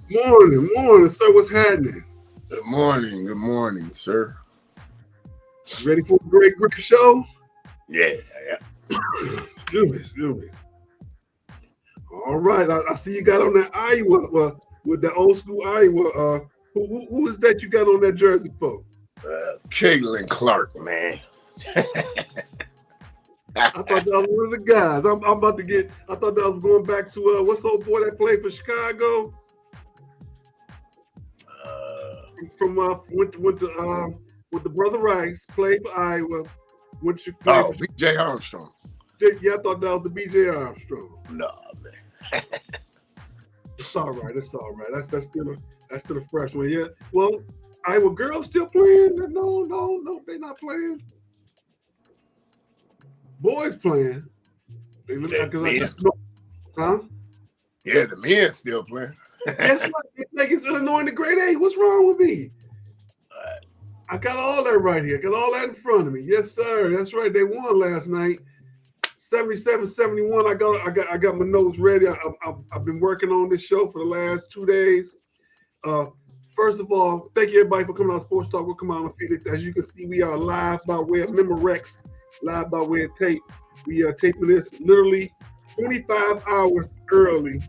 Morning, sir. What's happening? Good morning, sir. Ready for a great show? Yeah, yeah. Excuse me. All right, I see you got on that Iowa with the old school Iowa. Who is that you got on that jersey for? Caitlin Clark, man. I thought that was one of the guys. I'm about to get. I thought that was going back to what's the old boy that played for Chicago from with the brother Rice played for Iowa. Went to play for. B.J. Armstrong. Yeah, I thought that was the B.J. Armstrong. No, man. It's all right. It's all right. That's still a freshman. Yeah. Well, Iowa girls still playing. No, they not playing. Boys playing. They look like huh? Yeah, the men still playing. That's right. They think it's Illinois in the grade A. What's wrong with me? I got all that right here. I got all that in front of me. Yes, sir. That's right. They won last night. 77-71. I got my notes ready. I've been working on this show for the last 2 days. First of all, thank you everybody for coming on Sports Talk. We'll come on Felix. As you can see, we are live by way of Memorex, live by way of tape. We are taping this literally 25 hours early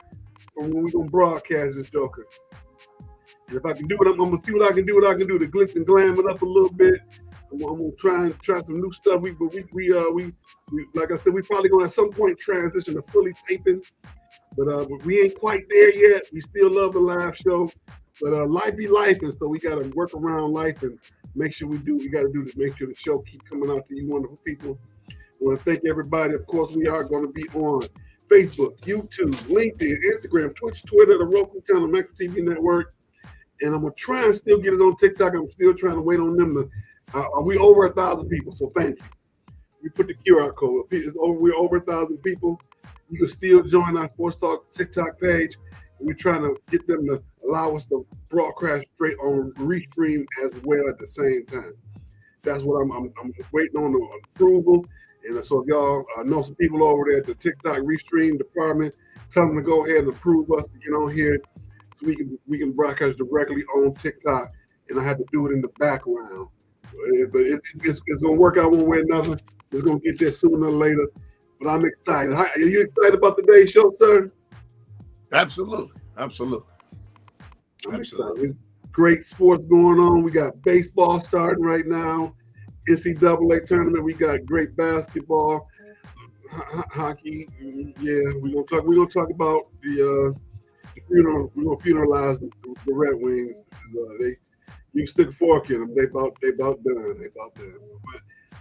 from when we're gonna broadcast this joker. And if I can do it, I'm gonna see what I can do. To glitz and glam it up a little bit. I'm gonna try some new stuff. We like I said, we probably gonna at some point transition to fully taping, but we ain't quite there yet. We still love the live show, but life be life, and so we gotta work around life and make sure we do what we gotta do to make sure the show keep coming out to you wonderful people. I want to thank everybody. Of course, we are going to be on Facebook, YouTube, LinkedIn, Instagram, Twitch, Twitter, the Roku channel, Metro TV Network, and I'm gonna try and still get it on TikTok. I'm still trying to wait on them to. We over 1,000 people, so thank you. We put the QR code. We're over 1,000 people. You can still join our Sports Talk TikTok page. We're trying to get them to allow us to broadcast straight on Restream as well at the same time. That's what I'm waiting on the approval. And so if y'all know some people over there at the TikTok Restream department, tell them to go ahead and approve us to get on here so we can broadcast directly on TikTok. And I had to do it in the background. But it's going to work out one way or another. It's going to get there sooner or later. But I'm excited. Are you excited about today's show, sir? Absolutely. I'm excited. Great sports going on. We got baseball starting right now. NCAA tournament. We got great basketball, hockey. Yeah, we're gonna talk about the funeral. We're gonna funeralize the Red Wings. You can stick a fork in them. They about done.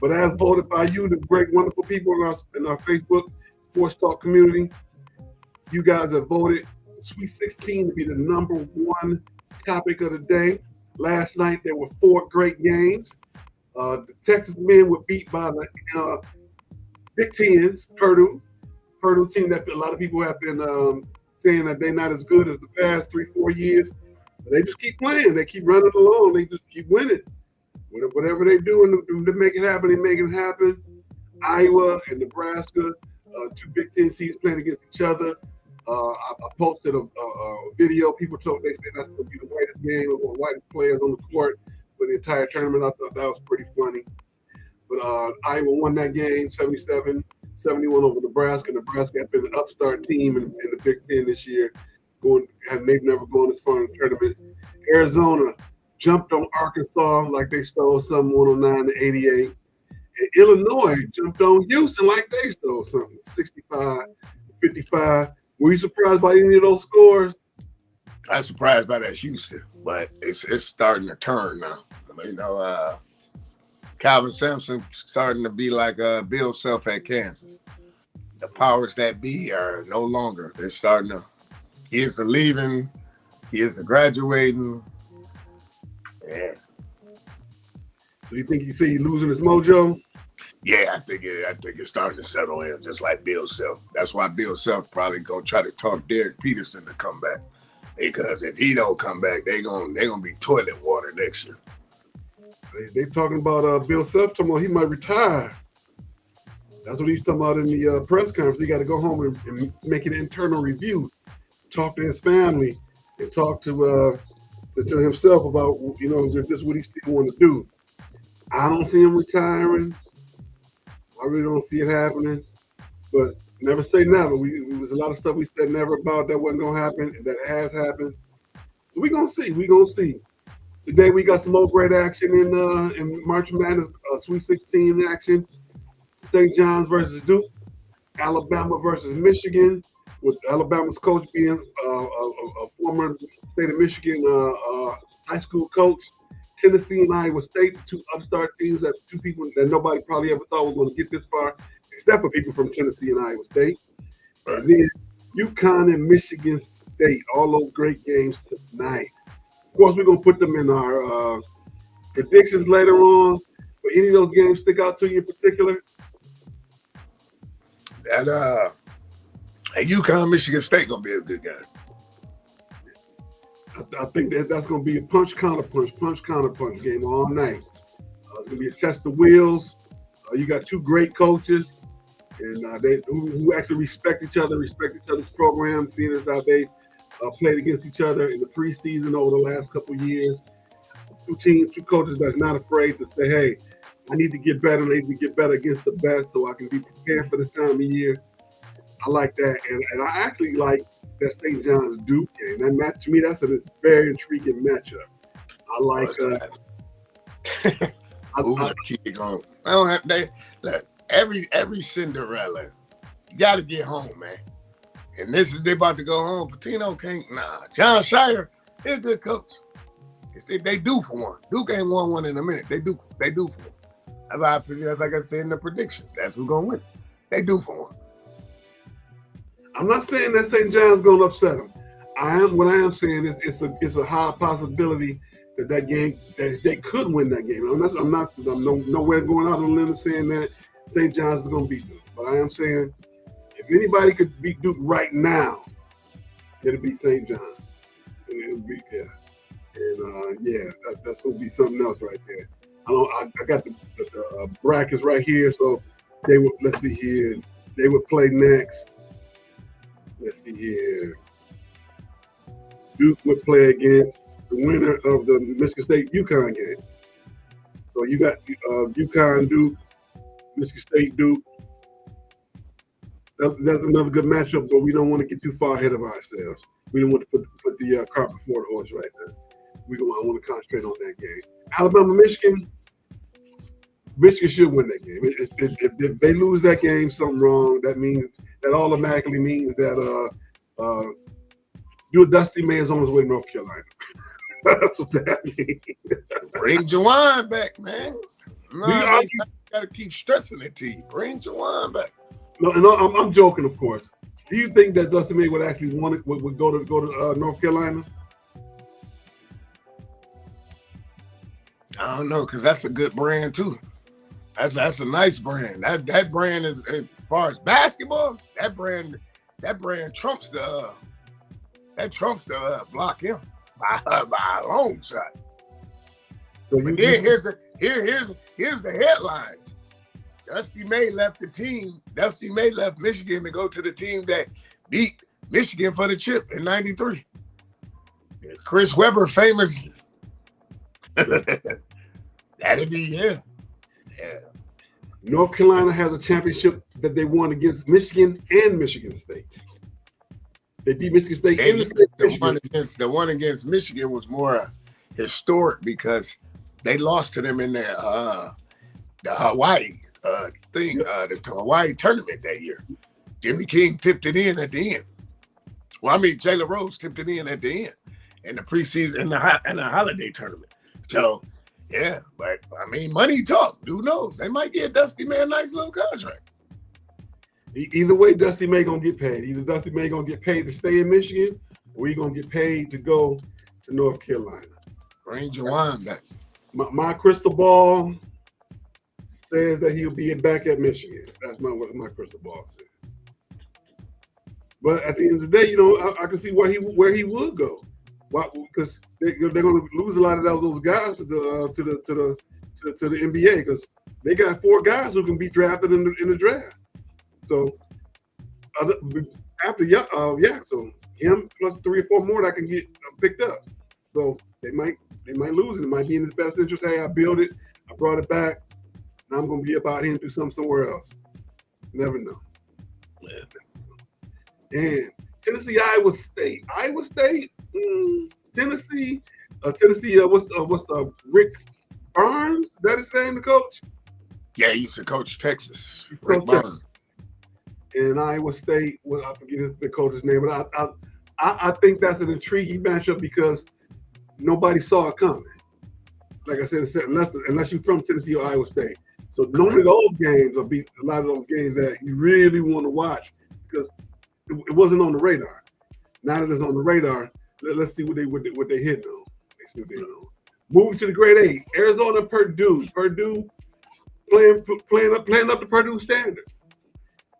But as voted by you, the great, wonderful people in our Facebook Sports Talk community, you guys have voted Sweet 16 to be the number one topic of the day. Last night there were 4 great games. The Texas men were beat by the Big Tens, Purdue team that a lot of people have been saying that they're not as good as the past 3-4 years. They just keep playing. They keep running along. They just keep winning. Whatever they do to make it happen, they make it happen. Iowa and Nebraska, 2 Big Ten teams playing against each other. I posted a video. People they said that's going to be the whitest game of the whitest players on the court for the entire tournament. I thought that was pretty funny. But Iowa won that game 77-71 over Nebraska. Nebraska had been an upstart team in the Big Ten this year. They've never gone as far in the tournament. Arizona jumped on Arkansas like they stole something 109-88. And Illinois jumped on Houston like they stole something 65-55. Were you surprised by any of those scores? I'm surprised by that Houston, but it's starting to turn now. Calvin Sampson starting to be like Bill Self at Kansas. The powers that be are no longer. They're starting to. Kids are leaving. Kids are graduating. Yeah. So you think he's losing his mojo? Yeah, I think it's starting to settle in, just like Bill Self. That's why Bill Self probably gonna try to talk Derek Peterson to come back, because if he don't come back, they gonna be toilet water next year. They talking about Bill Self talking about he might retire. That's what he's talking about in the press conference. He got to go home and make an internal review, talk to his family, and talk to himself about if this is what he still want to do. I don't see him retiring. I really don't see it happening. But never say never. There was a lot of stuff we said never about that wasn't gonna happen, and that has happened. So we gonna see. We gonna see. Today we got some more great action in March Madness Sweet 16 action. St. John's versus Duke, Alabama versus Michigan, with Alabama's coach being a former state of Michigan high school coach. Tennessee and Iowa State, the two upstart teams, that two people that nobody probably ever thought was going to get this far, except for people from Tennessee and Iowa State. And then UConn and Michigan State, all those great games tonight. Of course, we're going to put them in our predictions later on. But any of those games stick out to you in particular? That UConn Michigan State gonna be a good game. I think that's going to be a punch counter punch game all night. It's going to be a test of wheels. You got two great coaches, and they who actually respect eachother's program, seeing as how they played against each other in the preseason over the last couple of years. Two coaches that's not afraid to say, hey, I need to get better. I need to get better against the best so I can be prepared for this time of year. I like that. And I actually like that St. John's Duke game. That match, to me, that's a very intriguing matchup. I like I don't have look, every Cinderella, you gotta get home, man. And they about to go home. Patino can't, John Shire, he's a good coach. They do for one. Duke ain't won one in a minute. They do for one. That's like I said in the prediction. That's who's gonna win. They do for one. I'm not saying that St. John's gonna upset them. What I am saying is it's a high possibility that game that they could win that game. I'm nowhere going out on a limb saying that St. John's is gonna beat Duke. But I am saying if anybody could beat Duke right now, it'll be St. John's. And it'll be And that's gonna be something else right there. I got the brackets right here, so let's see here. They would play next. Let's see here. Duke would play against the winner of the Michigan State UConn game. So you got UConn Duke, Michigan State Duke. That's another good matchup, but we don't want to get too far ahead of ourselves. We don't want to put the cart before the horse right now. I want to concentrate on that game. Alabama, Michigan. Michigan should win that game. If they lose that game, something wrong. That automatically means that Dusty May is on his way to North Carolina. That's what that means. Bring Jawan back, man. No, gotta keep stressing it to you. Bring Jawan back. No, I'm joking, of course. Do you think that Dusty May would actually would go to North Carolina? I don't know, because that's a good brand too. That's a nice brand. That brand is, as far as basketball, that brand trumps the block him by a long shot. So here's the headlines. Dusty May left the team. Dusty May left Michigan to go to the team that beat Michigan for the chip in '93. Chris Webber, famous. That'd be yeah. North Carolina has a championship that they won against Michigan and Michigan State. They beat Michigan State in the state. The one against Michigan was more historic because they lost to them in the Hawaii the Hawaii tournament that year. Jimmy King tipped it in at the end. Well, Jalen Rose tipped it in at the end in the preseason and the holiday tournament. So. Yeah, but money talk. Who knows? They might get Dusty May a nice little contract. Either way, Dusty May gonna get paid. Either Dusty May gonna get paid to stay in Michigan, or he gonna get paid to go to North Carolina. Bring Jawan back. My crystal ball says that he'll be back at Michigan. That's what my crystal ball says. But at the end of the day, I can see where he would go. Why? Because they're going to lose a lot of those guys to the NBA because they got 4 guys who can be drafted in the draft. So after so him plus 3 or 4 more that can get picked up. So they might lose it. It might be in his best interest. Hey, I built it, I brought it back. Now I'm gonna be about him do something somewhere else. Never know. And Tennessee, Iowa State. Tennessee. What's Rick Barnes? That his name, the coach? Yeah, he used to coach Texas. Rick Barnes. And Iowa State, well, I forget the coach's name, but I think that's an intriguing matchup because nobody saw it coming. Like I said, unless you're from Tennessee or Iowa State. So normally those games will be a lot of those games that you really want to watch because it wasn't on the radar. Now that it's on the radar, let's see what they hit on. Let's see what they know. Moving to the grade 8, Arizona, Purdue. Purdue playing up to Purdue standards.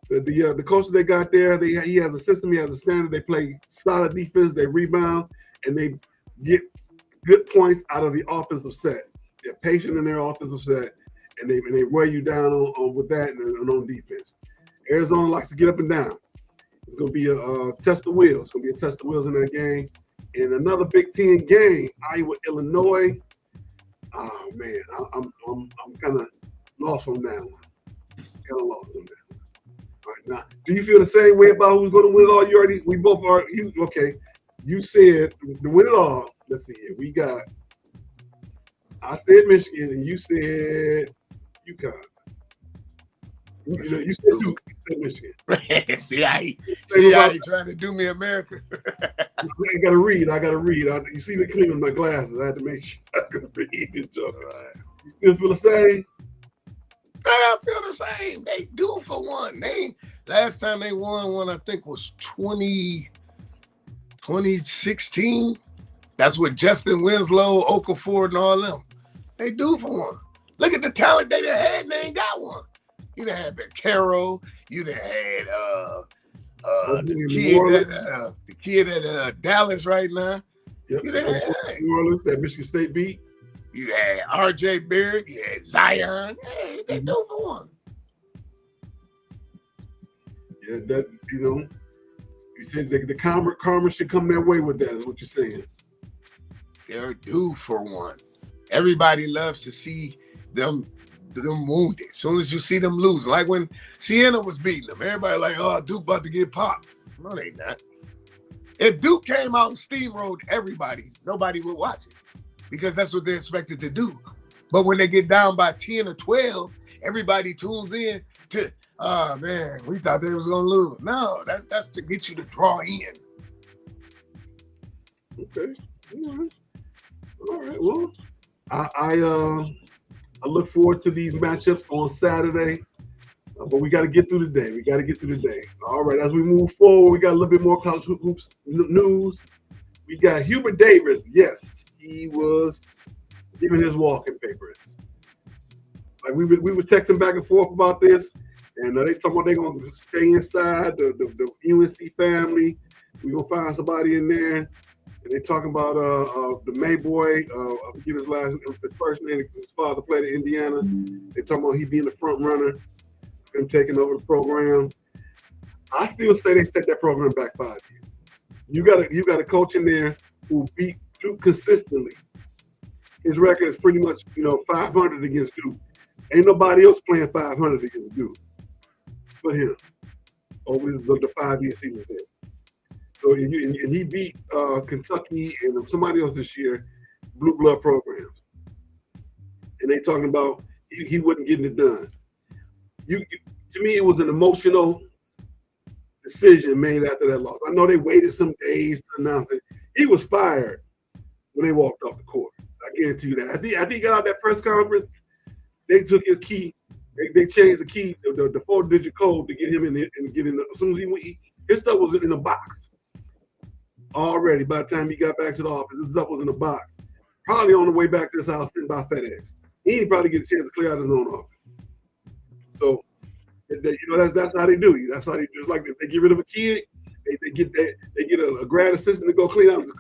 The coach they got there, he has a system, he has a standard. They play solid defense, they rebound, and they get good points out of the offensive set. They're patient in their offensive set, and they wear you down on with that and on defense. Arizona likes to get up and down. It's going to be a test of wheels. It's going to be a test of wheels in that game. And another Big Ten game, Iowa, Illinois. Oh man, I'm kind of lost on that one. Kind of lost on that one. All right, now, do you feel the same way about who's going to win it all? We both are. Okay, you said to win it all. Let's see here. We got. I said Michigan, and you said UConn. You said Duke. You said Michigan. see how he trying to do me America. I gotta read. You see me cleaning my glasses. I had to make sure I could read the joke. Right. You still feel the same? I feel the same. They do for one. Last time they won one, I think was 2016. That's with Justin Winslow, Okafor, and all them. They do for one. Look at the talent they done had and they ain't got one. You done had Caro. You done had the kid at Dallas right now. Yep. You done had New Orleans that Michigan State beat. You had R.J. Barrett. You had Zion. Hey, they do for one. Yeah, that you said the karma should come their way with that. Is what you're saying. They're due for one. Everybody loves to see them wounded. As soon as you see them lose, like when Siena was beating them, everybody like, oh, Duke about to get popped. No, they not. If Duke came out and steamrolled everybody, nobody would watch it because that's what they're expected to do. But when they get down by 10 or 12, everybody tunes in to, oh, man, we thought they was going to lose. No, that's to get you to draw in. Okay. All right. Well, I look forward to these matchups on Saturday, but we got to get through the day. All right, as we move forward, we got a little bit more college hoops news. We got Hubert Davis. Yes, he was giving his walking papers. Like we were texting back and forth about this, and they talking about they're going to stay inside the UNC family. We're going to find somebody in there. And they talking about the May boy, I forget his first name, his father played in Indiana. They talking about he being the front runner, him taking over the program. I still say they set that program back 5 years. You got a coach in there who beat Duke consistently. His record is pretty much 500 against Duke. Ain't nobody else playing 500 against Duke but him over the 5 years he was there. So and he beat Kentucky and somebody else this year, blue blood programs. And they talking about he wasn't getting it done. To me, it was an emotional decision made after that loss. I know they waited some days to announce it. He was fired when they walked off the court. I guarantee you that. I think he got out that press conference. They took his key. They changed the key, the 4-digit code to get him in there and get in. As soon as his stuff was in a box. Already, by the time he got back to the office, his stuff was in a box. Probably on the way back to his house, sitting by FedEx. He didn't probably get a chance to clear out his own office. So, that's how they do you. That's how they just like if they get rid of a kid, they get a grad assistant to go clean out his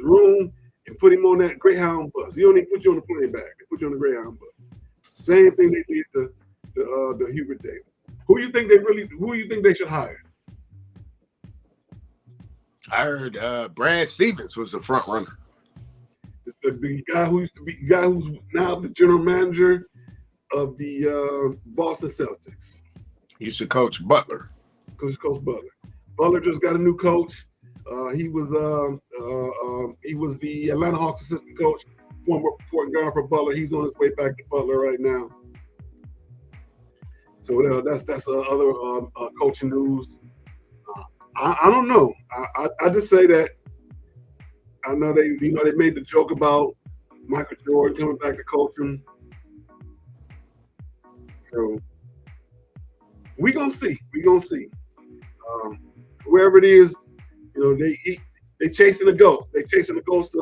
room and put him on that Greyhound bus. You don't even put you on the plane bag. They put you on the Greyhound bus. Same thing they did to Hubert Davis. Who you think they should hire? I heard Brad Stevens was the front runner. The guy who's now the general manager of the Boston Celtics. He used to coach Butler. Coach Butler. Butler just got a new coach. He was the Atlanta Hawks assistant coach, former point guard for Butler. He's on his way back to Butler right now. So that's other coaching news. I don't know. I just say that I know they made the joke about Michael Jordan coming back to coaching. So we gonna see. Whoever it is, they chasing a ghost. They chasing the ghost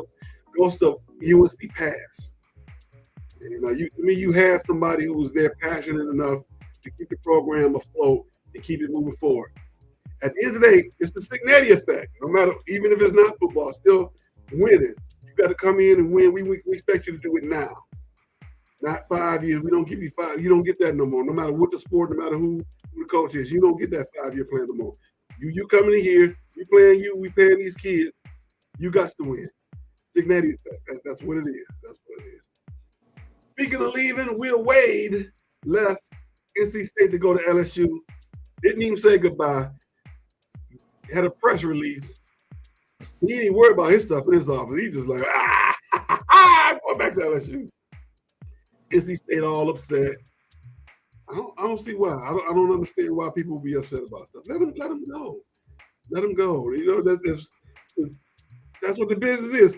of UNC pass. You had somebody who was there passionate enough to keep the program afloat and keep it moving forward. At the end of the day, it's the Signetti effect. No matter, even if it's not football, still winning. You got to come in and win. We expect you to do it now, not 5 years. We don't give you 5. You don't get that no more. No matter what the sport, no matter who the coach is, you don't get that 5-year plan no more. You coming in here, we playing you, we paying these kids. You got to win. Signetti effect. That's what it is. That's what it is. Speaking of leaving, Will Wade left NC State to go to LSU. Didn't even say goodbye. Had a press release. He didn't even worry about his stuff in his office. He just like, I'm going back to LSU. NC State all upset. I don't see why. I don't understand why people will be upset about stuff. Let them go. Let them go. That's what the business is.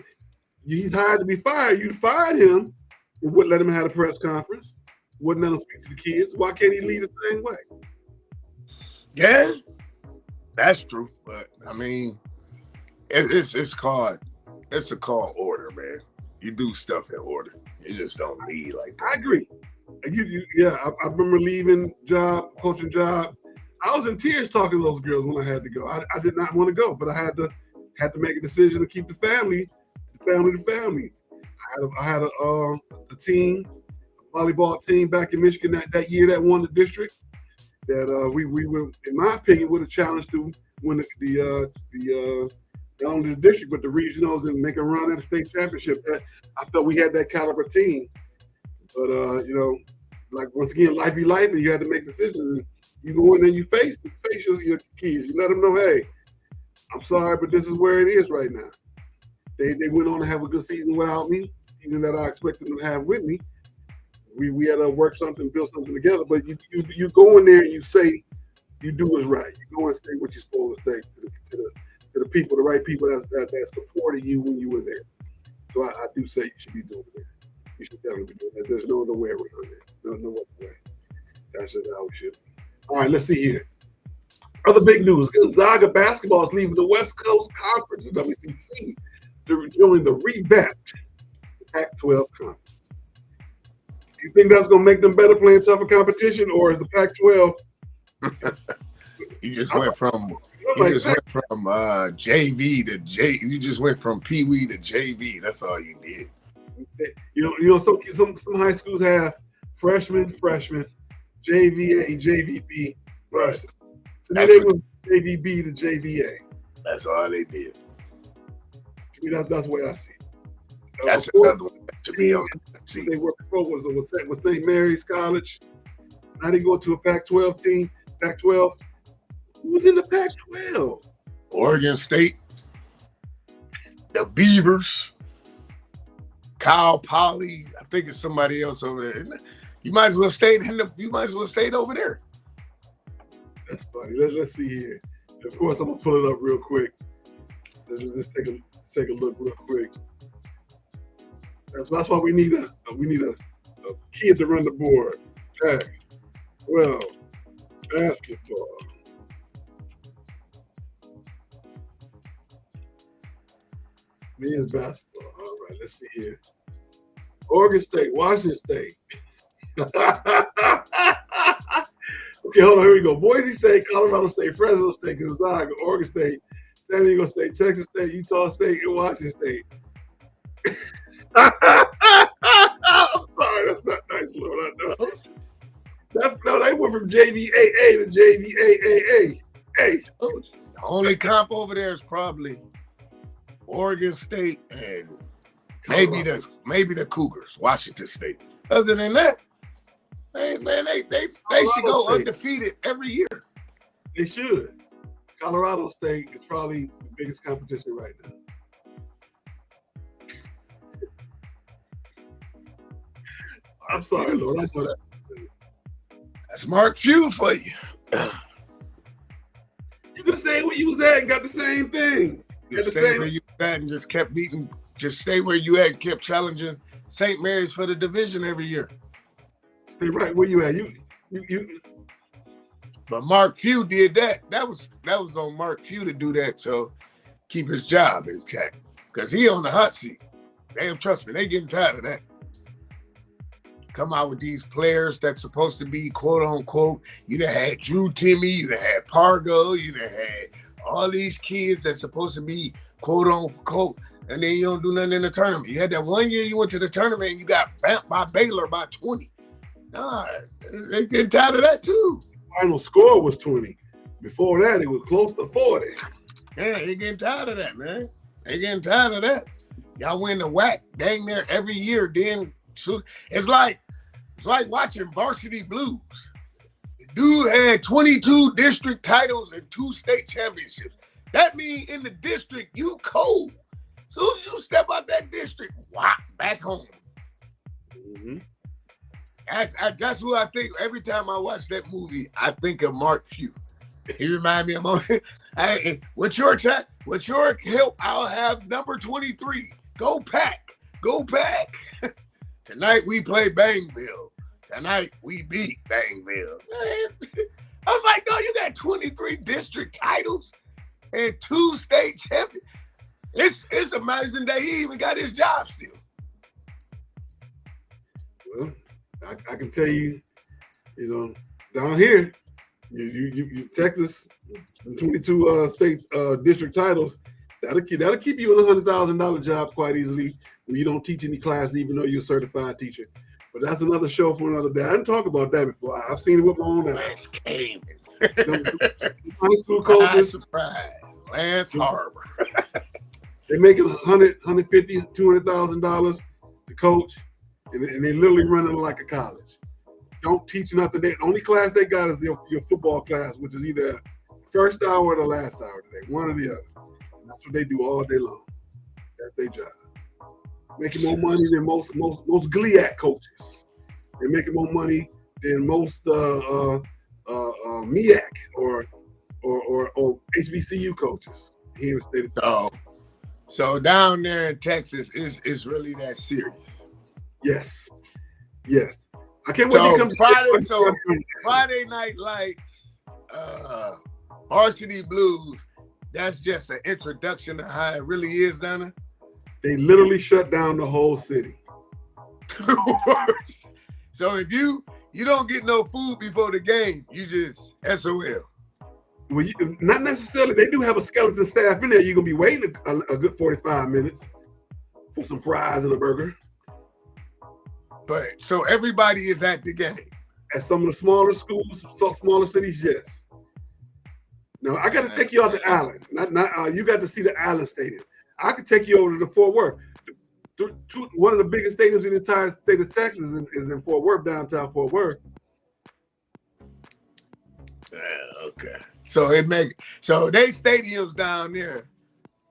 He's hired to be fired. You fired him and wouldn't let him have a press conference. Wouldn't let him speak to the kids. Why can't he lead the same way? Yeah, that's true. But I mean, it's called order, man. You do stuff in order. You just don't lead like that. I agree. I remember leaving coaching job. I was in tears talking to those girls when I had to go. I did not want to go, but I had to make a decision to keep the family. I had a team, a volleyball team back in Michigan that year that won the district. That we were, in my opinion, would have challenged to win the not only the district but the regionals and make a run at the state championship. That I felt we had that caliber team. But like once again, life be life, and you had to make decisions. You go in there, you face your kids. You let them know, hey, I'm sorry, but this is where it is right now. They went on to have a good season without me, season that I expected them to have with me. We had to work something, build something together. But you go in there and you say, you do what's right. You go and say what you're supposed to say to the people, the right people that supported you when you were there. So I do say you should be doing that. You should definitely be doing that. There's no other way around it. No other way. That's just how we should be. All right, let's see here. Other big news: Gonzaga basketball is leaving the West Coast Conference, the WCC, to join the revamped Pac-12 conference. Do you think that's going to make them better playing tougher competition, or is the Pac-12? You just went from JV to J. You just went from Pee Wee to JV. That's all you did. Some high schools have freshman, JVA, JVB, freshman. So they went JVB to JVA. That's all they did. To me, that's the way I see it. That's another one to be on. They were before was St. Mary's College. Now they go to a Pac-12 team. Pac-12. Who's in the Pac-12? Oregon State, the Beavers, Cal Poly. I think it's somebody else over there. Isn't it? You might as well stay over there. That's funny. Let's see here. Of course, I'm gonna pull it up real quick. Let's take a look real quick. That's why we need a kid to run the board. Pac-12 basketball. Men's basketball. All right, let's see here. Oregon State, Washington State. Okay, hold on. Here we go. Boise State, Colorado State, Fresno State, Gonzaga, Oregon State, San Diego State, Texas State, Utah State, and Washington State. I'm sorry, that's not nice, Lord. I know. No, they went from JVAA to JVAAA. Hey, The only comp over there is probably Oregon State and maybe the Cougars, Washington State. Other than that, they should go undefeated every year. They should. Colorado State is probably the biggest competition right now. I'm sorry, Lord. I know that. That's Mark Few for you. You could have stayed where you was at and got the same thing. Just stay where you at and just kept beating. Just stay where you at and kept challenging St. Mary's for the division every year. Stay right where you at. You. But Mark Few did that. That was on Mark Few to do that. So keep his job intact because he on the hot seat. Damn, trust me, they getting tired of that. Come out with these players that's supposed to be quote unquote. You done had Drew Timmy, you done had Pargo, you done had all these kids that's supposed to be quote unquote, and then you don't do nothing in the tournament. You had that one year you went to the tournament and you got bamped by Baylor by 20. Nah, they getting tired of that too. Final score was 20. Before that, it was close to 40. Yeah, they getting tired of that, man. They getting tired of that. Y'all win the WAC dang near every year. Then it's like watching Varsity Blues. The dude had 22 district titles and 2 state championships. That means in the district, you cold. So you step out that district, whop, back home. Mm-hmm. That's who I think. Every time I watch that movie, I think of Mark Few. He remind me of hey, with your help, I'll have number 23. Go Pack. Go Pack. Tonight we play Bangville. Tonight we beat Bangville. Man, I was like, no, you got 23 district titles and 2 state champions. It's amazing that he even got his job still. Well, I can tell you, down here, you Texas, 22 state district titles, that'll keep you in $100,000 job quite easily when you don't teach any class, even though you're a certified teacher. But that's another show for another day. I didn't talk about that before. I've seen it with my own eyes. High school coaches, Lance Harbor. They're making $100,000, $150,000, $200,000 to coach, and they literally running like a college. Don't teach nothing. The only class they got is your football class, which is either first hour or the last hour today, one or the other. And that's what they do all day long. That's their job. Making more money than most GLIAC coaches. They're making more money than most MEAC or HBCU coaches here in the state of Texas. So down there in Texas, it's really that serious. Yes. I can't wait to come to Friday Night Lights, Varsity Blues. That's just an introduction to how it really is down there. They literally shut down the whole city. So if you don't get no food before the game, you just SOL. Well, not necessarily. They do have a skeleton staff in there. You're going to be waiting a good 45 minutes for some fries and a burger. But so everybody is at the game. At some of the smaller schools, smaller cities, yes. Now, I got to take you out to Allen. You got to see the Allen Stadium. I could take you over to the Fort Worth. One of the biggest stadiums in the entire state of Texas is in Fort Worth, downtown Fort Worth. Okay. So they stadiums down there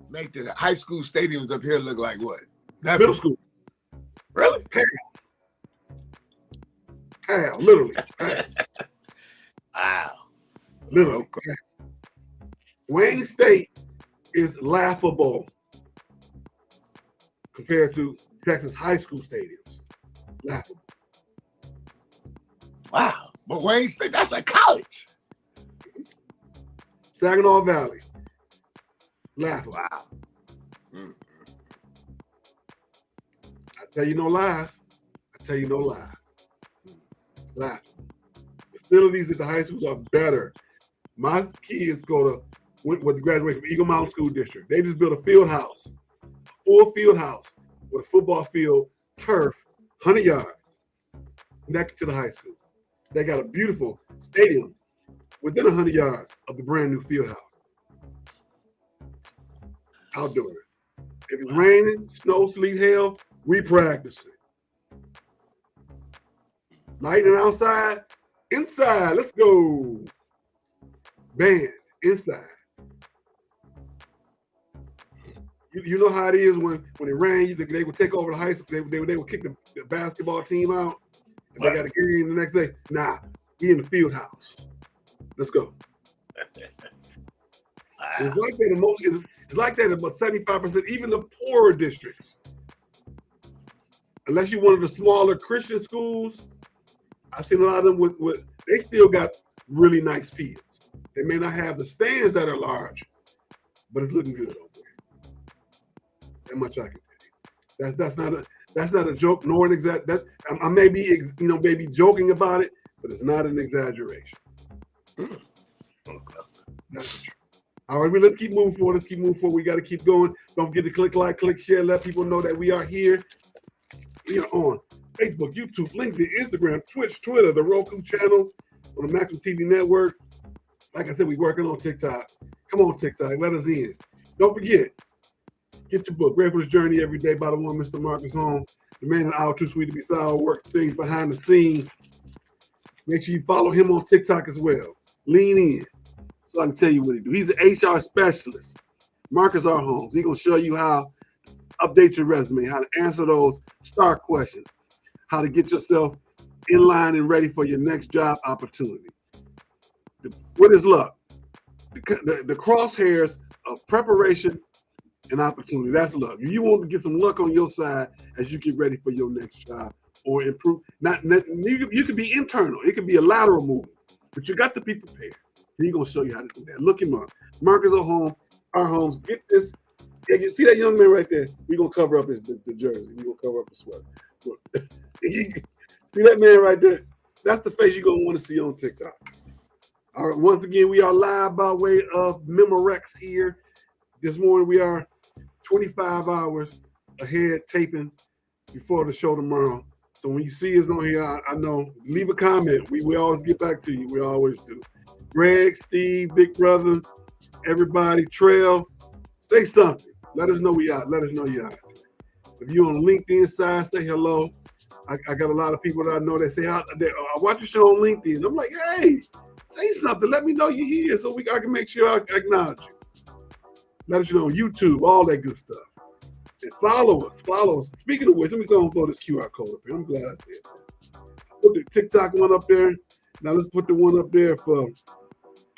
make the high school stadiums up here look like what? Middle school. Really? Hell, literally. Wow. Literally. Okay. Wayne State is laughable compared to Texas high school stadiums. Laughable. Wow. But Wayne State, that's a college. Saginaw Valley. Laughable. Wow. Mm. I tell you no lies. Laughable. Facilities at the high schools are better. My kids graduate from Eagle Mountain School District. They just built a field house, full field house with a football field, turf, 100 yards, connected to the high school. They got a beautiful stadium within 100 yards of the brand new field house. Outdoor. If it's raining, snow, sleet, hail, we practicing. Lightning outside, inside, let's go. Band, inside. You know how it is when it rains, they would take over the high school, they would kick the basketball team out, and they got a game the next day. Nah, we in the field house. Let's go. It's like that in most. It's like that in about 75%, even the poorer districts. Unless you're one of the smaller Christian schools, I've seen a lot of them with they still got really nice fields. They may not have the stands that are large, but it's looking good over there. That much I can tell you. That's not a joke nor an exact. I may be maybe joking about it, but it's not an exaggeration. Okay. That's the truth. All right, let's keep moving forward. Let's keep moving forward. We got to keep going. Don't forget to click like, click share, let people know that we are here. We are on Facebook, YouTube, LinkedIn, Instagram, Twitch, Twitter, the Roku channel, on the Maximum TV network. Like I said, we're working on TikTok. Come on, TikTok, let us in. Don't forget, get your book, Rebel's Journey Every Day by the one Mr. Marcus Home, the man in the hour too sweet to be sour, work things behind the scenes. Make sure you follow him on TikTok as well. Lean in. So I can tell you what he do. He's an HR specialist. Marcus R. Holmes. He's going to show you how to update your resume, how to answer those STAR questions, how to get yourself in line and ready for your next job opportunity. What is luck? The crosshairs of preparation and opportunity. That's luck. You want to get some luck on your side as you get ready for your next job or improve. You could be internal. It could be a lateral move, but you got to be prepared. He's going to show you how to do that. Look him up. Marcus R. Holmes. Get this. Yeah, you see that young man right there? We're going to cover up the jersey. We're going to cover up his sweater. See that man right there? That's the face you're going to want to see on TikTok. All right. Once again, we are live by way of Memorex here. This morning, we are 25 hours ahead taping before the show tomorrow. So when you see us on here, I know, leave a comment. We always get back to you. We always do. Greg, Steve, Big Brother, everybody, Trail, say something. Let us know we out. Let us know you're out. If you're on LinkedIn side, say hello. I got a lot of people that I know that say, I watch your show on LinkedIn. I'm like, hey, say something. Let me know you're here so I can make sure I acknowledge you. Let us know on YouTube, all that good stuff. And follow us. Speaking of which, let me go and throw this QR code up here. I'm glad I did. Put the TikTok one up there. Now let's put the one up there for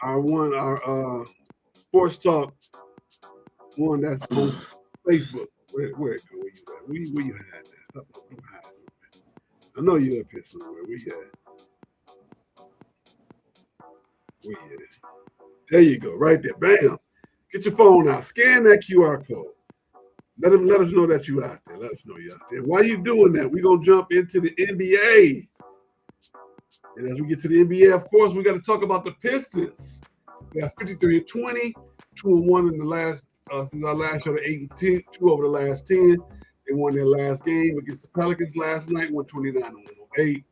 our sports talk one that's on Facebook. Where it go? Where you had that? I know you up here somewhere. Where you at? There you go, right there. Bam. Get your phone out. Scan that QR code. Let us know that you out there. Let us know you out there. While you doing that, we're gonna jump into the NBA. And as we get to the NBA, of course, we got to talk about the Pistons. They got 53-20, 2-1 in the last since our last show, 8-10, 2 over the last 10. They won their last game against the Pelicans last night, 129-108.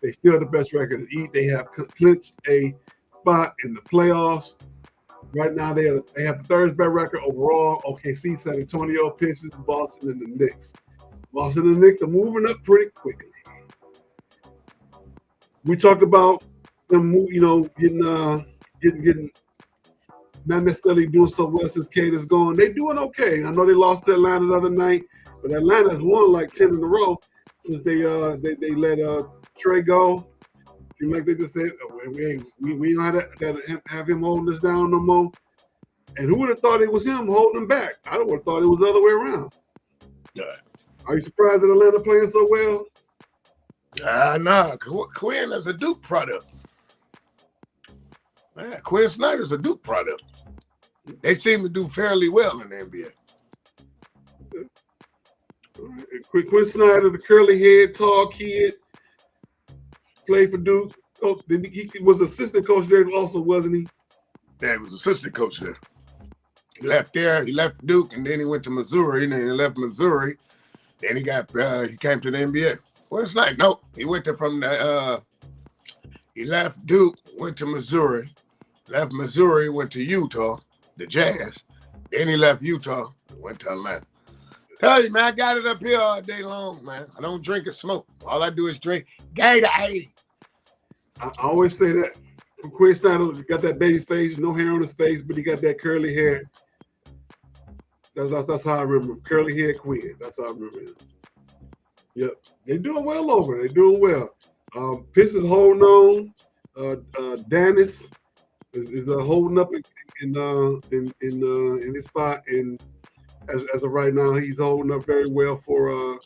They still have the best record in the East. They have clinched a spot in the playoffs. Right now, they have the third best record overall. OKC, San Antonio, Pistons, Boston, and the Knicks. Boston and the Knicks are moving up pretty quickly. We talked about them, getting not necessarily doing so well since Kate is gone. They're doing okay. I know they lost to Atlanta the other night, but Atlanta's won like 10 in a row since they let Trey go. Seems like they just said, we don't have him holding us down no more. And who would have thought it was him holding them back? I would have thought it was the other way around. Yeah. Are you surprised that Atlanta playing so well? Nah. Quinn is a Duke product. Man, Quinn Snyder's a Duke product. They seem to do fairly well in the NBA. All right. Quinn Snyder, the curly head, tall kid, played for Duke. Coach, he was assistant coach there also, wasn't he? Yeah, he was assistant coach there. He left Duke, and then he went to Missouri, and then he left Missouri. Then he came to the NBA. Well, it's like, nope. He went from the He left Duke, went to Missouri. Left Missouri, went to Utah, the Jazz. Then he left Utah, went to Atlanta. Tell you, man, I got it up here all day long, man. I don't drink or smoke. All I do is drink Gatorade. I always say that. Quinn Snyder got that baby face, no hair on his face, but he got that curly hair. That's how I remember him. Curly hair Quinn. That's how I remember him. Yep. They're doing well over. They're doing well. Pistons holding on. Dennis is holding up in his spot, and as of right now, he's holding up very well for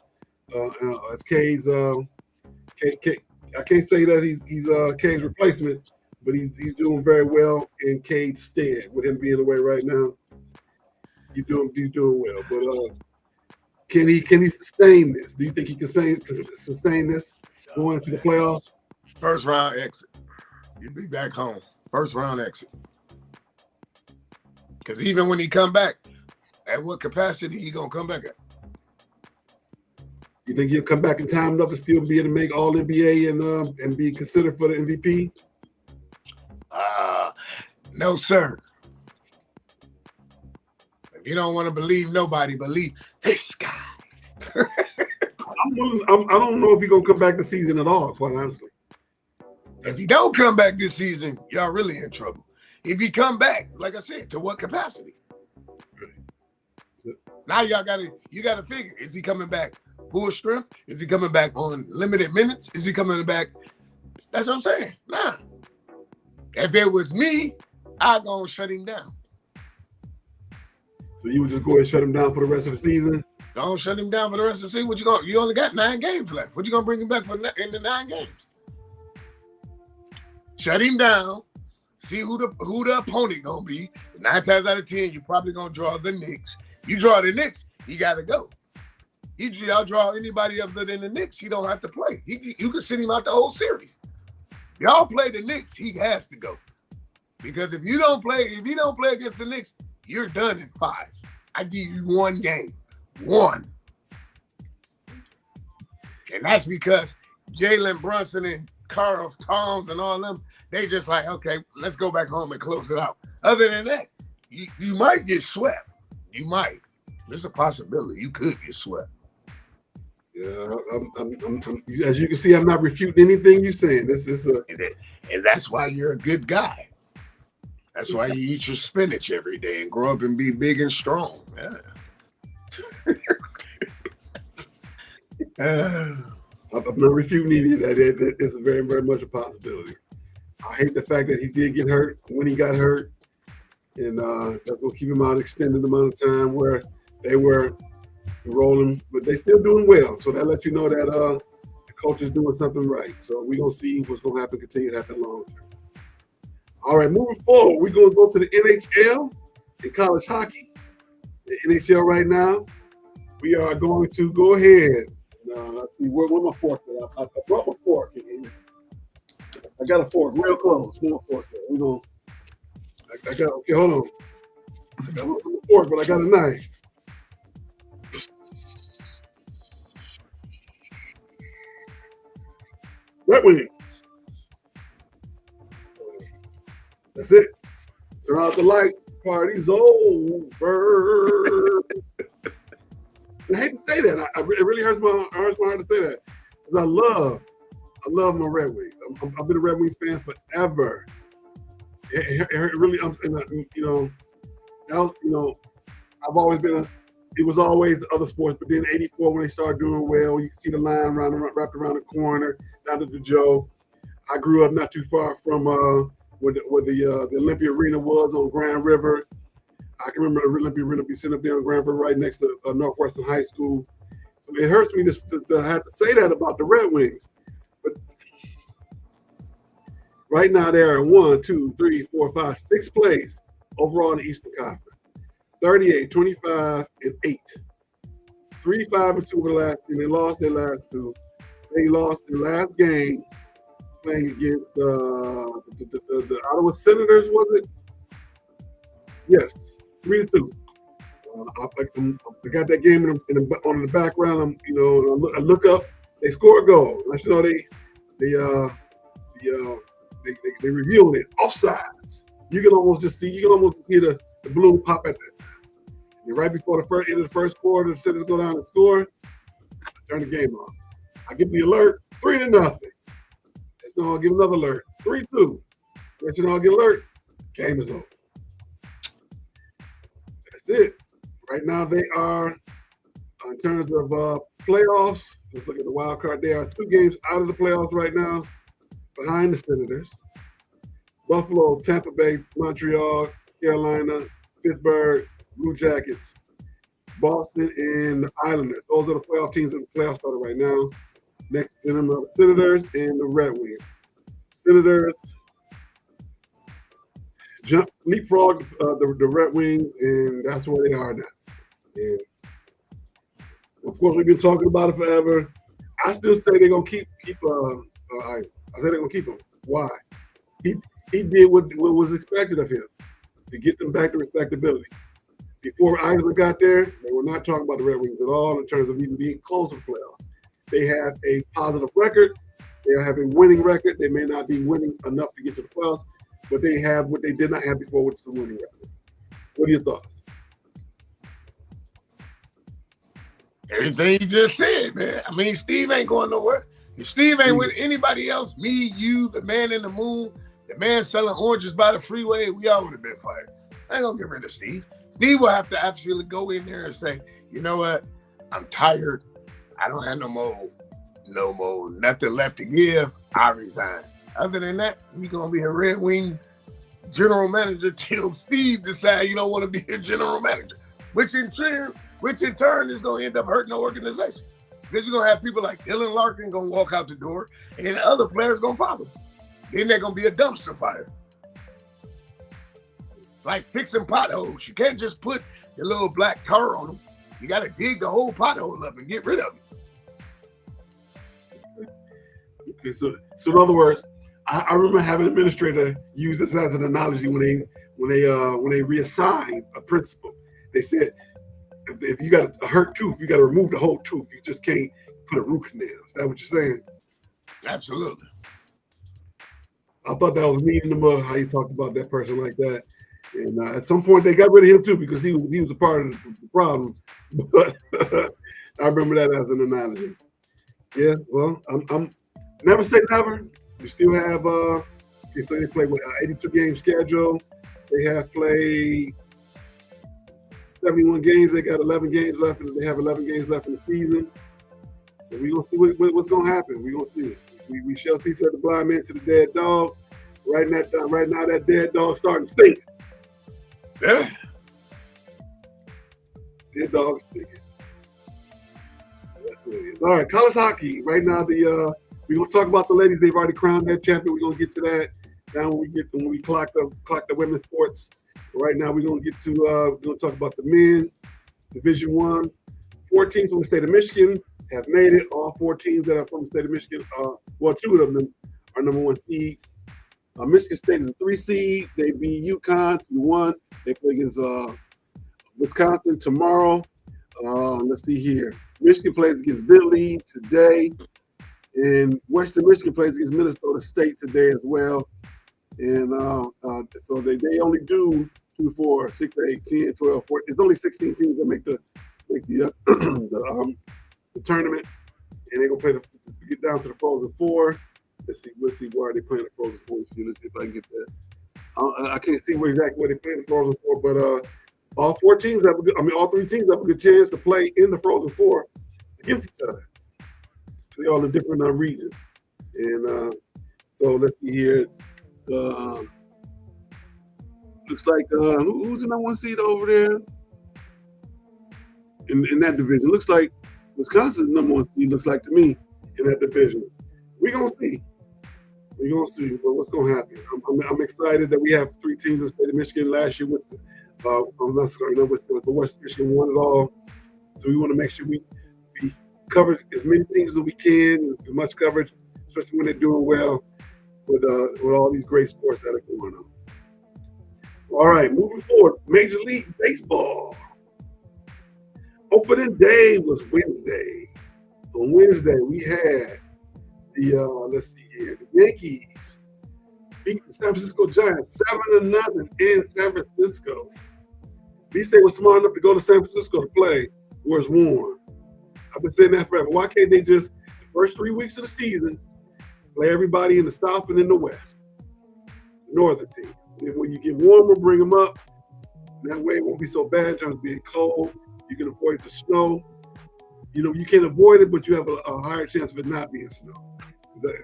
as K's. I can't say that he's K's replacement, but he's doing very well in Cade's stead with him being away right now. He's doing well, but can he sustain this? Do you think he can sustain this going into the playoffs? First round exit. You'll be back home. First round exit. Because even when he come back, at what capacity he gonna come back at? You think he'll come back in time enough to still be able to make All NBA and be considered for the MVP? No, sir. If you don't want to believe nobody, believe this guy. I don't know if he's gonna come back this season at all, quite honestly. If he don't come back this season, y'all really in trouble. If he come back, like I said, to what capacity? Now you gotta figure, is he coming back full strength? Is he coming back on limited minutes? Is he coming back? That's what I'm saying. Nah. If it was me, I'd go and shut him down. So you would just go ahead and shut him down for the rest of the season? Don't shut him down for the rest of the season. You only got 9 games left. What you gonna bring him back for in the 9 games? Shut him down. See who the opponent gonna be. 9 times out of 10, you're probably gonna draw the Knicks. You draw the Knicks, he gotta go. Y'all draw anybody other than the Knicks, he don't have to play. You can sit him out the whole series. Y'all play the Knicks, he has to go. Because if you don't play against the Knicks, you're done in 5. I give you 1 game. 1. And that's because Jalen Brunson and Karl Towns and all them, they just like, okay, let's go back home and close it out. Other than that, you might get swept. You might. There's a possibility you could get swept. Yeah, as you can see, I'm not refuting anything you're saying. And that's why you're a good guy. That's why you eat your spinach every day and grow up and be big and strong. Yeah. I'm not refuting any of that. It's very, very much a possibility. I hate the fact that he did get hurt when he got hurt. And that's going to keep him out an extended amount of time where they were rolling, but they still doing well. So that lets you know that the coach is doing something right. So we're going to see what's going to happen, continue to happen long term. All right, moving forward, we're going to go to the NHL in college hockey. The NHL right now, we are going to go ahead. Let's see, where's my fork? I brought my fork in here. I got a fork real close. More fork there. We're going to okay, hold on. I got a fork, but I got a knife. Red Wings. That's it. Turn out the light. Party's over. I hate to say that. It really hurts my heart to say that. Because I love my Red Wings. I've been a Red Wings fan forever. It really, I've always been it was always the other sports, but then '84 when they started doing well, you can see the line wrapped around the corner down to the Joe. I grew up not too far from where the Olympia Arena was on Grand River. I can remember the Olympia Arena be sitting up there on Grand River right next to Northwestern High School. So it hurts me to have to say that about the Red Wings. But right now they are 1, 2, 3, 4, 5, 6 place overall in the Eastern Conference. 38, 25, and 8. 3, 5, and 2 over the last team. They lost their last 2. They lost their last game playing against the Ottawa Senators, was it? Yes, 3-2. I got that game on the background. I look up. They score a goal. You know, the they reviewing it offsides. You can almost see the balloon pop at that time. And right before the end of the first quarter, the Senators go down and score. Turn the game on. I get the alert, 3-0. Let's know I'll get another alert, 3-2. Let you know I'll get alert. Game is over. That's it. Right now they are, in terms of playoffs, let's look at the wild card. They are 2 games out of the playoffs right now, behind the Senators. Buffalo, Tampa Bay, Montreal, Carolina, Pittsburgh, Blue Jackets, Boston, and the Islanders. Those are the playoff teams in the playoff starter right now. Next to them are the Senators and the Red Wings. Senators leapfrog the Red Wings, and that's where they are now. And of course, we've been talking about it forever. I still say they're gonna keep. I say they're gonna keep him. Why? He did what was expected of him to get them back to respectability. Before Eisner got there, they were not talking about the Red Wings at all in terms of even being close to the playoffs. They have a positive record. They have a winning record. They may not be winning enough to get to the playoffs, but they have what they did not have before, which is a winning record. What are your thoughts? Everything you just said, man. I mean, Steve ain't going nowhere. If Steve ain't with anybody else, me, you, the man in the moon, the man selling oranges by the freeway, we all would have been fired. I ain't gonna get rid of Steve. Steve will have to actually go in there and say, you know what? I'm tired. I don't have no more, nothing left to give. I resign. Other than that, he's gonna be a Red Wing general manager till Steve decides you don't want to be a general manager, which in turn is gonna end up hurting the organization. Because you're gonna have people like Dylan Larkin gonna walk out the door, and other players gonna follow. Then they're gonna be a dumpster fire. Like fixing potholes. You can't just put the little black tar on them. You got to dig the whole pothole up and get rid of it. Okay, so in other words, I remember having an administrator use this as an analogy when they reassign a principal. They said if you got a hurt tooth, you got to remove the whole tooth. You just can't put a root canal. Is that what you're saying? Absolutely. I thought that was mean in the mud how you talked about that person like that. And at some point they got rid of him too because he was a part of the problem. But I remember that as an analogy. Yeah, well, I'm never say never. You still have so they play with 82 game schedule. They have played 71 games. They got 11 games left, and they have 11 games left in the season. So we're gonna see what's gonna happen. We're gonna see it. We shall see. Said the blind man to the dead dog. Right now, that dead dog starting to stink. Yeah. Dead dog is stinking. That's what it is. All right, college hockey. Right now, we're gonna talk about the ladies. They've already crowned their champion. We're gonna get to that. Now when we clock the women's sports. Right now, we're gonna get to we're gonna talk about the men. Division 1. 4 teams from the state of Michigan have made it. All 4 teams that are from the state of Michigan, 2 of them are number 1 seeds. Michigan State is a 3 seed. They beat UConn 2-1. They play against Wisconsin tomorrow. Let's see here. Michigan plays against Bentley today. And Western Michigan plays against Minnesota State today as well. And so they only do 2, 4, 6, 8, 10, 12, 14. It's only 16 teams that make the tournament. And they're going to get down to the Frozen Four. Let's see where they playing the Frozen Four. Let's see if I can get that. I can't see exactly where they play the Frozen Four, but all 3 teams have a good chance to play in the Frozen Four against each other. They're all in different regions. And so let's see here. Looks like who's the number 1 seed over there in that division? Looks like Wisconsin's number 1 seed. Looks like to me in that division. We're gonna see. We're gonna see, but what's gonna happen? I'm excited that we have 3 teams in the state of Michigan. Last year was I'm not going to know what the West Michigan won it all. So we want to make sure we cover as many teams as we can, as much coverage, especially when they're doing well with all these great sports that are going on. All right, moving forward, Major League Baseball. Opening day was Wednesday. On Wednesday, we had the let's see here, the Yankees beat the San Francisco Giants 7-0 in San Francisco. At least they were smart enough to go to San Francisco to play where it's warm. I've been saying that forever. Why can't they just, the first 3 weeks of the season, play everybody in the South and in the West? Northern team. And when you get warmer, bring them up. That way it won't be so bad in terms of being cold. You can avoid the snow. You know, you can avoid it, but you have a higher chance of it not being snow.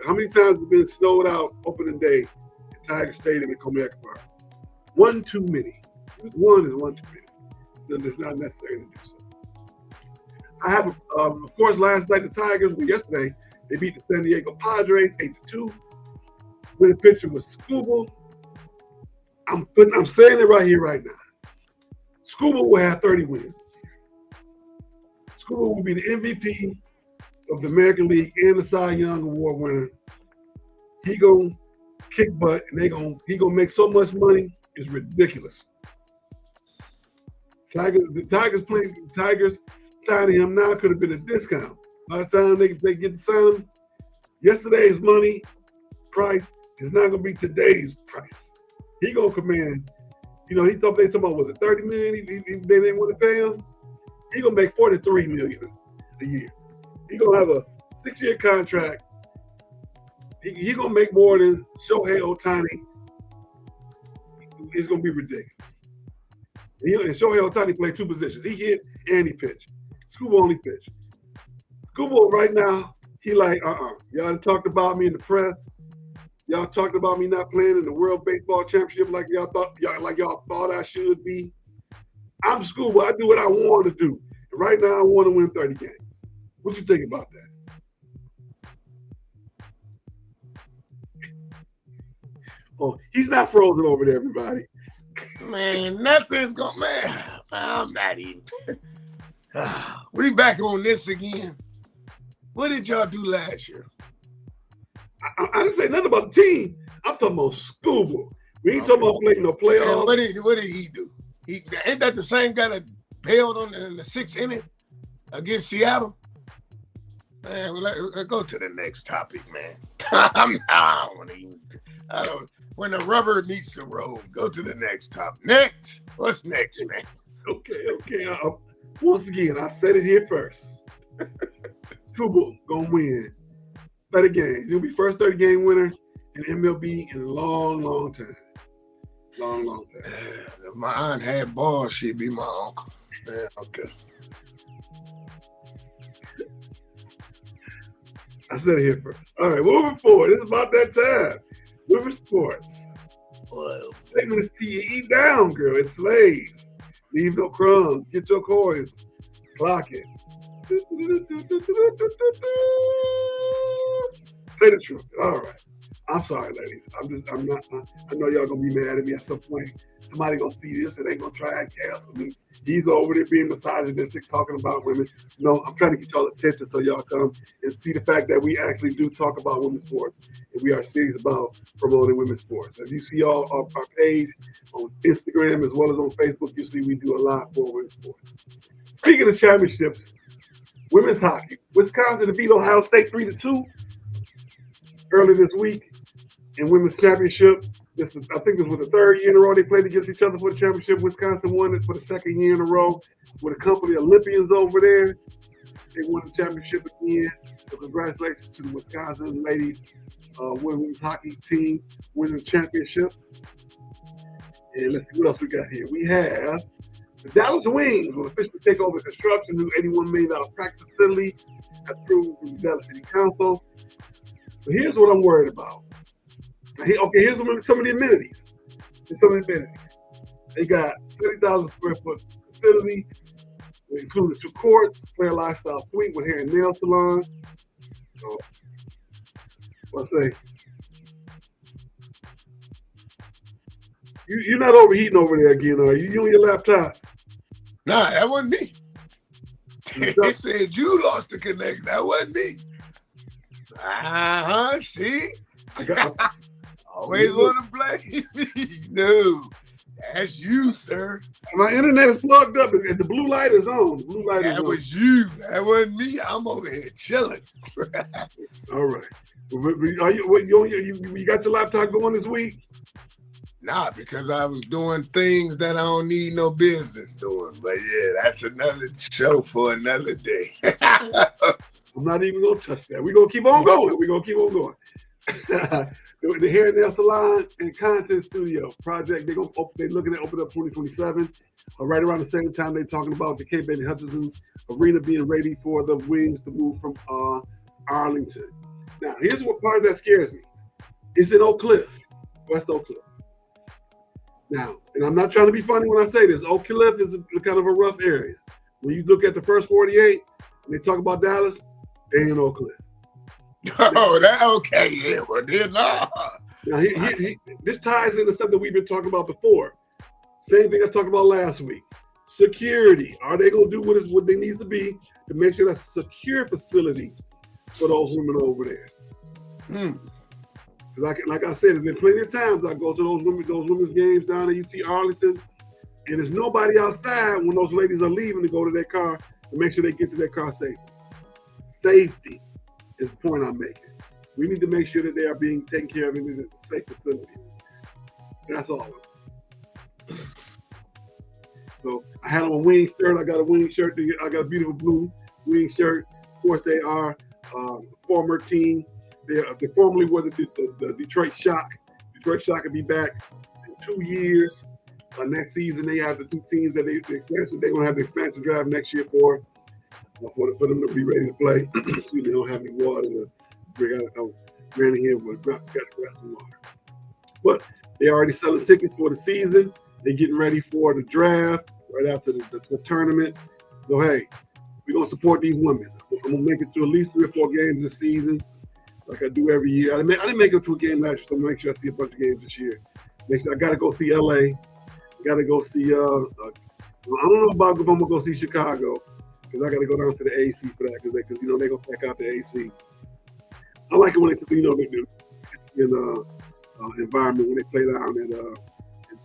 How many times has it been snowed out opening day at Tiger Stadium in Comerica Park? One too many. One is one too many. Then it's not necessary to do so. I have, of course, last night the Tigers, but yesterday they beat the San Diego Padres 8-2. Winning pitcher was Scuba. I'm saying it right here, right now. Scuba will have 30 wins. Scuba will be the MVP of the American League and the Cy Young Award winner. He gonna kick butt, and he gonna make so much money. It's ridiculous. The Tigers signing him now could have been a discount. By the time they get to sign him, yesterday's money price is not gonna be today's price. He gonna command. You know, they talking about, was it 30 million? They didn't want to pay him. He gonna make 43 million a year. He gonna have a 6-year contract. He gonna make more than Shohei Ohtani. It's gonna be ridiculous. And Shohei Ohtani played 2 positions. He hit and he pitched. Scuba only pitched. Scuba right now, he like, y'all done talked about me in the press. Y'all talked about me not playing in the World Baseball Championship like y'all thought I should be. I'm Scuba. I do what I want to do. And right now, I want to win 30 games. What you think about that? Oh, he's not frozen over there, everybody. Man, nothing's going, man. I'm not even. We back on this again. What did y'all do last year? I didn't say nothing about the team. I'm talking about Scuba. We ain't talking about playing no playoffs. What did he do? Ain't that the same guy that bailed in the 6th inning against Seattle? Man, let's go to the next topic, man. When the rubber meets the road, go to the next topic. Next. What's next, man? Okay. Once again, I said it here first. Scuba gonna win 30 games. He'll be first 30-game winner in MLB in a long, long time. Long time. If my aunt had balls, she'd be my uncle. Yeah, okay. I said it here first. All right, moving forward. It's about that time. Moving sports. Well, Taking this tea, eat down, girl. It slays. Leave no crumbs. Get your coins. Clock it. Play the truth. All right. I'm sorry, ladies. I'm not. I know y'all gonna be mad at me at some point. Somebody gonna see this and they gonna try and cancel me. He's over there being misogynistic, talking about women. No, I'm trying to get y'all attention so y'all come and see the fact that we actually do talk about women's sports and we are serious about promoting women's sports. If you see all our page on Instagram as well as on Facebook, you see we do a lot for women's sports. Speaking of championships, women's hockey. Wisconsin defeated Ohio State 3-2 earlier this week in women's championship. I think this was the 3rd year in a row they played against each other for the championship. Wisconsin won it for the 2nd year in a row with a company of Olympians over there. They won the championship again. So congratulations to the Wisconsin ladies women's hockey team winning the championship. And let's see what else we got here. We have the Dallas Wings will officially take over construction. New $81 million practice facility approved from the Dallas City Council. But here's what I'm worried about. Here's some of the amenities. They got 70,000 square foot facility, including 2 courts, player lifestyle suite with hair and nail salon. So, what's I say? You're not overheating over there again, are you? You on your laptop? Nah, that wasn't me. They said you lost the connection. That wasn't me. See? I got. Always want to blame me. No. That's you, sir. My internet is plugged up and the blue light is on. The blue light is on. That was you. That wasn't me. I'm over here chilling. All right. Are you got your laptop going this week? Nah, because I was doing things that I don't need no business doing. But yeah, that's another show for another day. I'm not even gonna touch that. We're gonna keep on going. The Hair and Nail Salon and Content Studio project, they're looking at open up 2027. Right around the same time they're talking about the K. Bailey Hutchinson Arena being ready for the Wings to move from Arlington. Now, here's what part of that scares me. It's in Oak Cliff, West Oak Cliff. Now, and I'm not trying to be funny when I say this, Oak Cliff is kind of a rough area. When you look at the first 48, and they talk about Dallas, they in Oak Cliff. Oh, that okay, yeah, but then nah. Now, this ties into something we've been talking about before. Same thing I talked about last week. Security. Are they going to do what they need to be to make sure that's a secure facility for those women over there? Because like I said, there's been plenty of times I go to those women's games down at UT Arlington, and there's nobody outside when those ladies are leaving to go to their car to make sure they get to their car safely. Safety is the point I'm making. We need to make sure that they are being taken care of and it's a safe facility. That's all. So I had on a wing shirt. I got a wing shirt. I got a beautiful blue wing shirt. Of course, they are a former team. They formerly were the Detroit Shock. Detroit Shock will be back in 2 years. Next season, they have the two teams that they're going to have the expansion draft next year for them to be ready to play. See, they don't have any water. I ran in here with got to grab some water. But they're already selling tickets for the season. They're getting ready for the draft right after the tournament. So, hey, we're going to support these women. I'm going to make it to at least 3 or 4 games this season, like I do every year. I didn't make it to a game last year, so I'm going to make sure I see a bunch of games this year. I got to go see LA. Got to go see, I don't know about if I'm going to go see Chicago, because I got to go down to the AC for that, because they're going to pack out the AC. I like it when they, in environment when they play down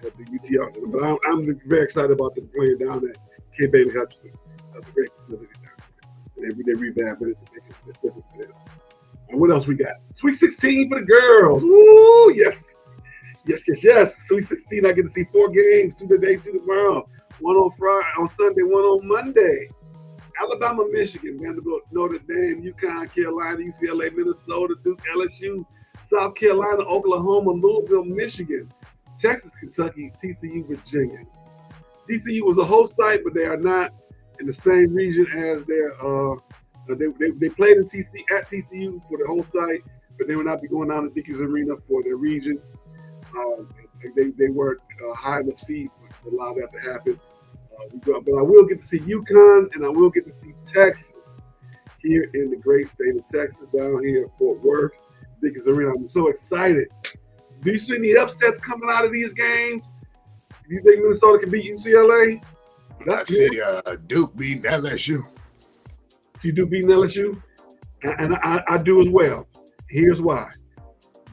at the UT. But I'm very excited about them playing down at K. Bailey Hutchinson. That's a great facility down there. They revamped it to make it different for them. And what else we got? Sweet 16 for the girls. Woo, yes. Yes. Sweet 16, I get to see 4 games, 2 today, 2 tomorrow. 1 on Friday, on Sunday, 1 on Monday. Alabama, Michigan, Vanderbilt, Notre Dame, UConn, Carolina, UCLA, Minnesota, Duke, LSU, South Carolina, Oklahoma, Louisville, Michigan, Texas, Kentucky, TCU, Virginia. TCU was a host site, but they are not in the same region as their. They played in at TCU for the host site, but they will not be going down to Dickies Arena for their region. They weren't high enough seed to allow that to happen. But I will get to see UConn, and I will get to see Texas here in the great state of Texas, down here at Fort Worth, Dickies Arena. I'm so excited. Do you see any upsets coming out of these games? Do you think Minnesota can beat UCLA? I see Duke beating LSU. See Duke beating LSU? And I do as well. Here's why.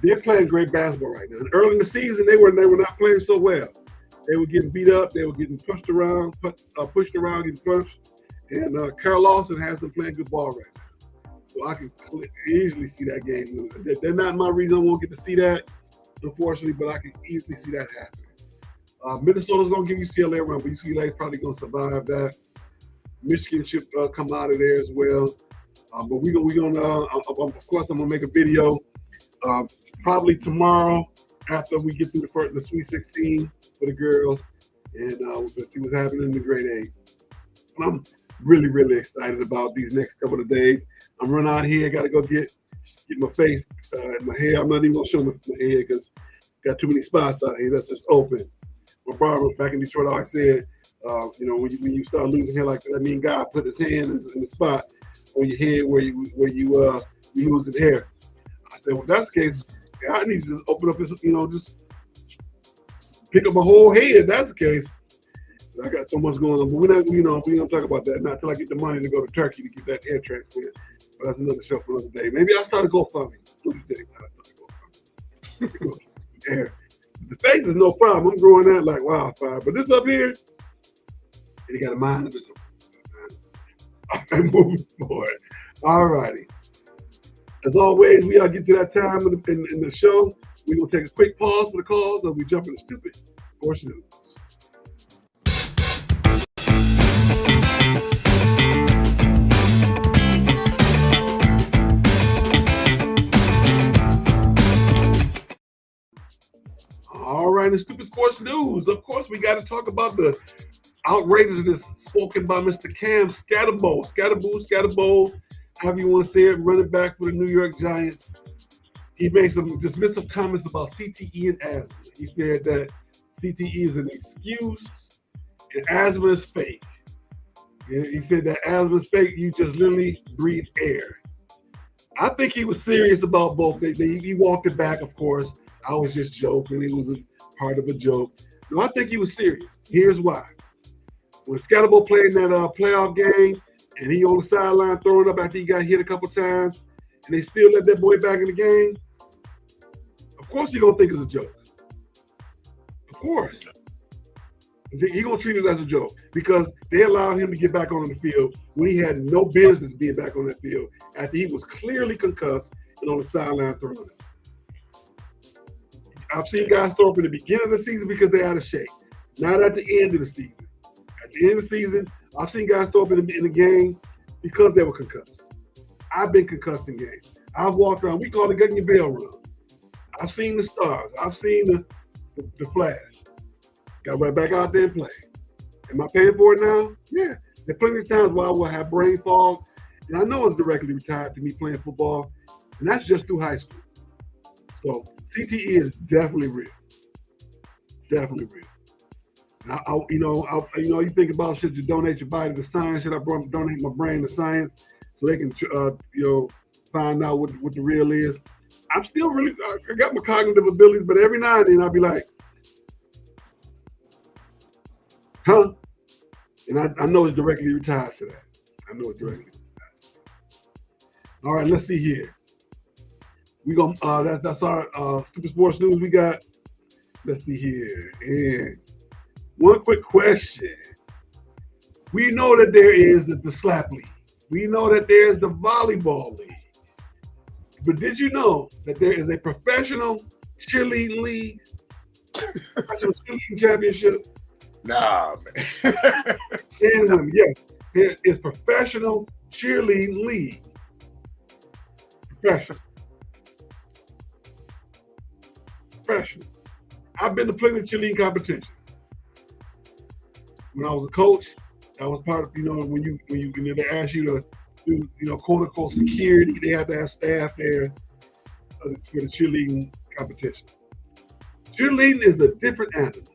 They're playing great basketball right now. And early in the season, they were not playing so well. They were getting beat up. They were getting pushed around, getting punched. And Carol Lawson has them playing good ball right now. So I can easily see that game. They're not my reason I won't get to see that, unfortunately, but I can easily see that happening. Minnesota's going to give UCLA a run, but UCLA is probably going to survive that. Michigan should come out of there as well. But we're going to, of course, I'm going to make a video probably tomorrow after we get through the Sweet 16 for the girls, and we're going to see what's happening in the grade A. I'm really, really excited about these next couple of days. I'm running out here. I got to go get my face and my hair. I'm not even going to show my hair because got too many spots out here that's just open. My barber back in Detroit always said, when you start losing hair like that, I mean, God put his hand in the spot on your head where you losing hair. I said, well, if that's the case, God needs to just open up his, just pick up my whole head. If that's the case. I got so much going on, but we're not going to talk about that not until I get the money to go to Turkey to get that hair transplant. But that's another show for another day. Maybe I'll start a GoFundMe. What do you think? Hair. The face is no problem. I'm growing that like wildfire. But this up here, you got a mind of its own. I'm moving forward. All righty. As always, we are getting to that time in the show. We're going to take a quick pause for the calls as we jump into Stoopid Sports News. All right, in Stoopid Sports News, of course, we got to talk about the outrageousness spoken by Mr. Cam Scatterbo, however you want to say it, running back for the New York Giants. He made some dismissive comments about CTE and asthma. He said that CTE is an excuse and asthma is fake. He said that asthma is fake, you just literally breathe air. I think he was serious about both. He walked it back, of course. I was just joking. It was a part of a joke. No, I think he was serious. Here's why. When Scatterbo played in that playoff game and he on the sideline throwing up after he got hit a couple times and they still let that boy back in the game, of course he gonna think it's a joke. Of course. He gonna treat it as a joke because they allowed him to get back on the field when he had no business being back on that field after he was clearly concussed and on the sideline throwing up. I've seen guys throw up in the beginning of the season because they're out of shape, not at the end of the season. At the end of the season, I've seen guys throw up in the game because they were concussed. I've been concussed in games. I've walked around. We call it getting your bell run. I've seen the stars. I've seen the flash. Got right back out there and play. Am I paying for it now? Yeah. There are plenty of times where I will have brain fog, and I know it's directly retired to me playing football, and that's just through high school. So CTE is definitely real. Definitely real. Now, you think about, should you donate your body to science? Should I donate my brain to science so they can, find out what the real is? I'm still really, I got my cognitive abilities, but every now and then I'll be like, huh? And I know it's directly retired to that. I know it's directly retired to that. All right, let's see here. We gonna that's our Stoopid Sports News we got. Let's see here. And one quick question. We know that there is the slap league. We know that there's the volleyball league. But did you know that there is a professional cheerleading league? Professional cheerleading championship? Nah, man. And women, yes. There is professional cheerleading league. Professional. I've been to plenty of cheerleading competitions. When I was a coach, that was part of, when they ask you to do, quote unquote security, they have to have staff there for the cheerleading competition. Cheerleading is a different animal.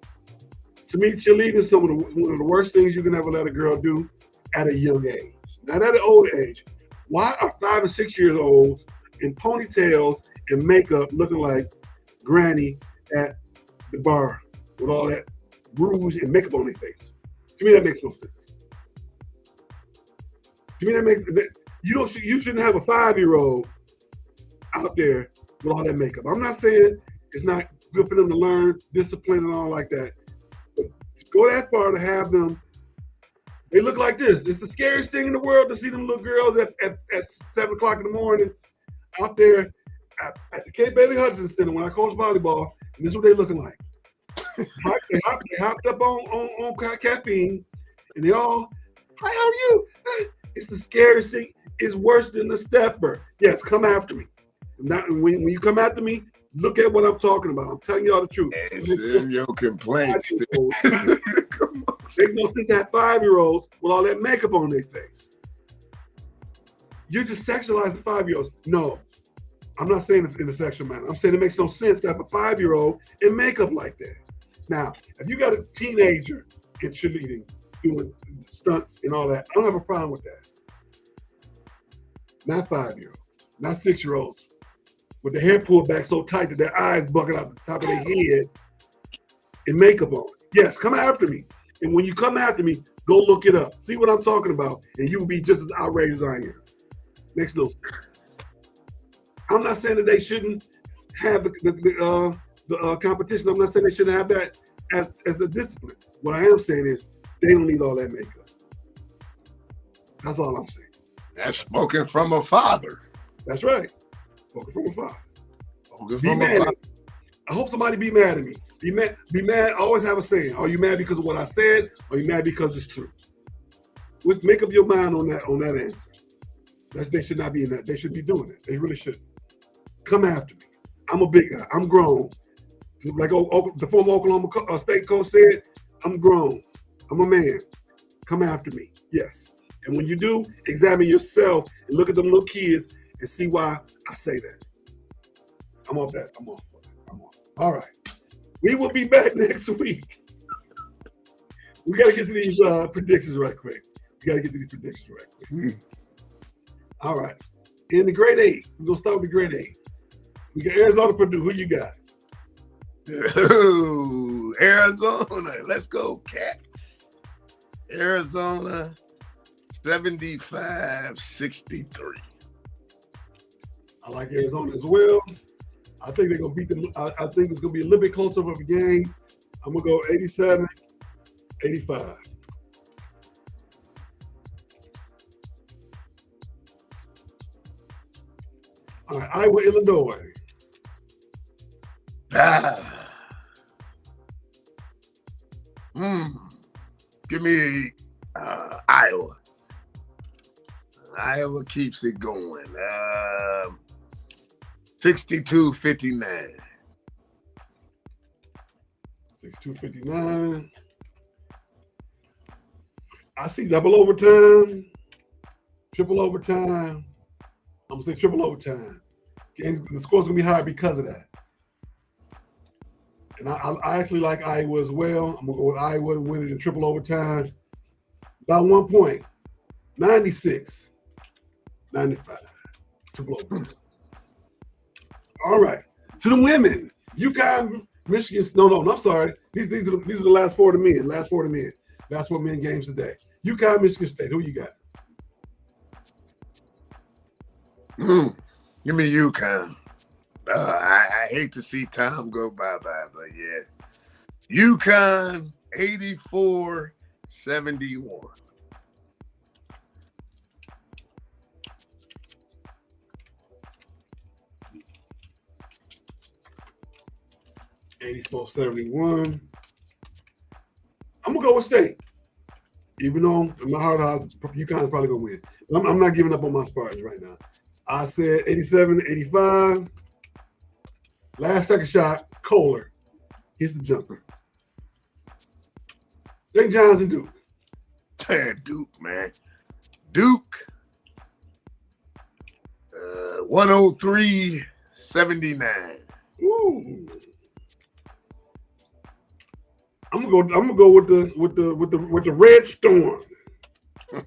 To me, cheerleading is one of the worst things you can ever let a girl do at a young age. Not at an old age. Why are 5 and 6 years olds in ponytails and makeup looking like Granny at the bar with all that rouge and makeup on their face? To me, that makes no sense. To me, you shouldn't have a 5-year-old out there with all that makeup. I'm not saying it's not good for them to learn discipline and all like that, but to go that far to have them, they look like this. It's the scariest thing in the world to see them little girls at 7 o'clock in the morning out there at the K. Bailey Hudson Center when I coach volleyball, and this is what they're looking like. They hopped up on caffeine, and they all, hi, how are you? It's the scariest thing. It's worse than the stepper. Yes, come after me. When you come after me, look at what I'm talking about. I'm telling y'all the truth. It's in your complaints. Come on. Make no sense to have 5-year-olds with all that makeup on their face. You just sexualize the 5-year-olds. No, I'm not saying it's in a sexual manner. I'm saying it makes no sense to have a 5-year-old in makeup like that. Now, if you got a teenager in cheerleading, doing stunts and all that, I don't have a problem with that. Not 5-year-olds, not 6-year-olds, with the hair pulled back so tight that their eyes bucket out the top of their head and makeup on. Yes, come after me. And when you come after me, go look it up. See what I'm talking about, and you will be just as outraged as I am. Makes no sense. I'm not saying that they shouldn't have the the competition. I'm not saying they shouldn't have that as a discipline. What I am saying is they don't need all that makeup. That's all I'm saying. That's spoken from a father. That's right. Spoken from a father. Spoken Be from mad a at father. me. I hope somebody be mad at me. Be mad. I always have a saying. Are you mad because of what I said, or are you mad because it's true? Make up your mind on that answer. They should not be in that. They should be doing it. They really shouldn't. Come after me. I'm a big guy. I'm grown. Like the former Oklahoma State coach said, I'm grown. I'm a man. Come after me. Yes. And when you do, examine yourself and look at them little kids and see why I say that. I'm off that. I'm off. All right. We will be back next week. We got to get to these predictions right quick. All right. In the grade 8, we're going to start with the grade 8. We got Arizona, Purdue. Who you got? Ooh, Arizona. Let's go, Cats. Arizona, 75-63. I like Arizona as well. I think they're going to beat them. I think it's going to be a little bit closer of a game. I'm going to go 87-85. All right, Iowa, Illinois. Give me Iowa. Iowa keeps it going. 62-59. 62-59. I see double overtime, triple overtime. I'm going to say triple overtime. The score's going to be higher because of that. And I actually like Iowa as well. I'm going to go with Iowa and win it in triple overtime. By 1 point. 96-95. Triple overtime. All right. To the women. UConn, Michigan. No, I'm sorry. These are the last four to men. Last four men games today. UConn, Michigan State. Who you got? Give me UConn. I hate to see time go bye-bye, but yeah. UConn, 84-71. $84-71. I'm gonna go with State, even though in my heart, UConn's probably gonna win. I'm not giving up on my Spartans right now. I said 87-85. Last second shot, Kohler hits the jumper. St. John's and Duke. Duke, man. Duke. 103-79. Ooh. I'm gonna go with the Red Storm. I'm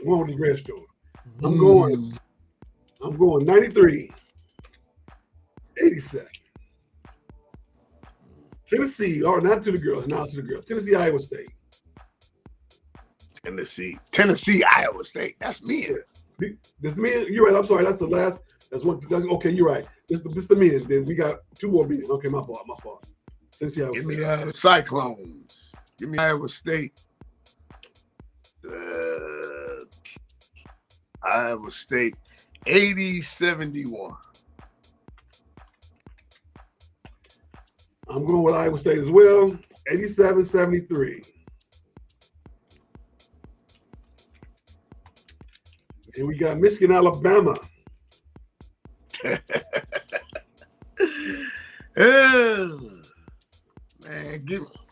going with the Red Storm. I'm going 93-87. Tennessee, or not to the girls, now to the girls. Tennessee, Iowa State. Tennessee, Iowa State. That's men. This men, you're right. I'm sorry. That's the last. Okay, you're right. This the men. Then we got two more men. Okay, my fault. Tennessee, Iowa Give State. me the Cyclones. Give me Iowa State. Iowa State, 80-71. I'm going with Iowa State as well, 87-73. And we got Michigan, Alabama. Man,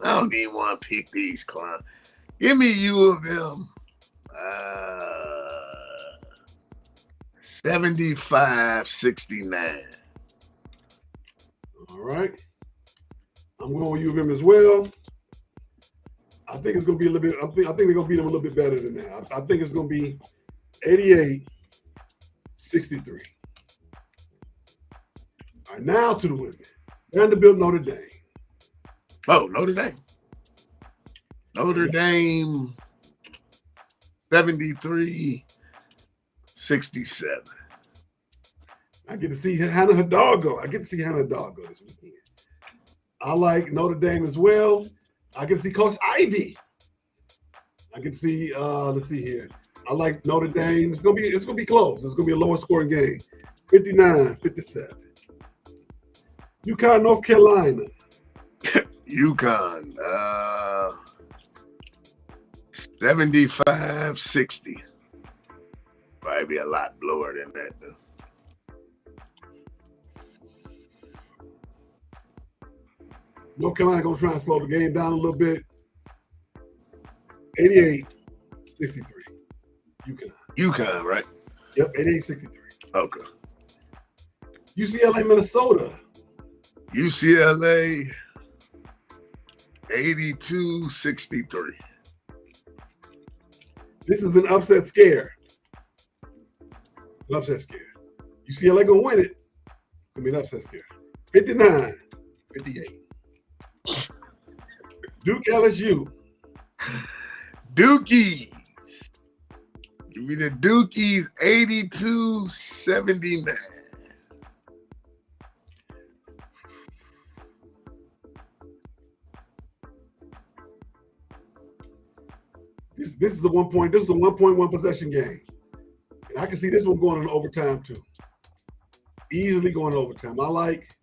I don't even want to pick these clowns. Give me U of M. 75-69. All right. I'm going with U of M as well. I think it's going to be a little bit. I think they're going to beat them a little bit better than that. I think it's going to be 88-63. All right, now to the women. Vanderbilt, Notre Dame. Oh, Notre Dame. Notre Dame, 73-67. I get to see Hannah Hidalgo. I get to see Hannah Hidalgo this weekend. I like Notre Dame as well. I get to see Coach Ivy. I get to see, let's see here. I like Notre Dame. It's gonna be close. It's gonna be a lower scoring game. 59-57. UConn, North Carolina. UConn, 75-60. Probably be a lot lower than that, though. North Carolina gonna try and slow the game down a little bit. 88-63. UConn. UConn, right? Yep, 88-63. Okay. UCLA, Minnesota. UCLA, 82-63. This is an upset scare. An upset scare. UCLA gonna win it. It's gonna be an upset scare. 59-58. Duke, LSU. Dukies. Give me the Dukies, 82-79. This is a 1 point. This is a 1.1 possession game. And I can see this one going in overtime too. Easily going to overtime. I like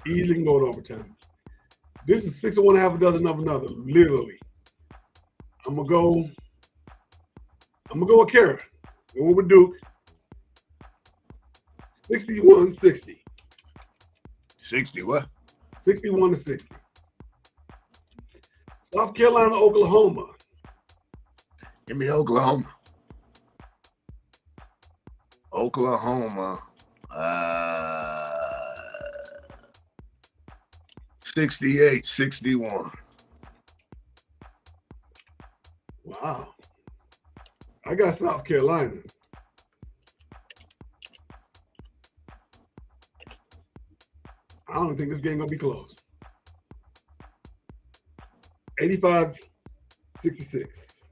easily can go to overtime. This is 6 of one, half a dozen of another. Literally. I'm gonna go with Kara. Going with Duke. 61-60. 60 what? 61-60. South Carolina, Oklahoma. Give me Oklahoma. Oklahoma. 68-61. Wow. I got South Carolina. I don't think this game gonna be close. 85-66.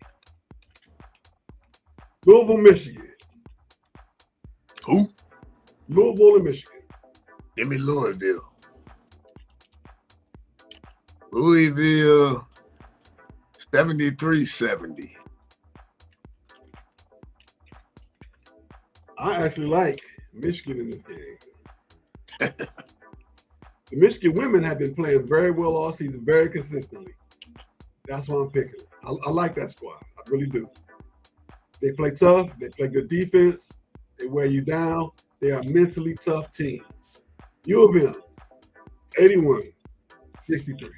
Louisville, Michigan. Who? Louisville and Michigan. Give me Louisville. Louisville, 73-70. I actually like Michigan in this game. The Michigan women have been playing very well all season, very consistently. That's why I'm picking. I like that squad. I really do. They play tough. They play good defense. They wear you down. They are a mentally tough team. U of M, 81-63.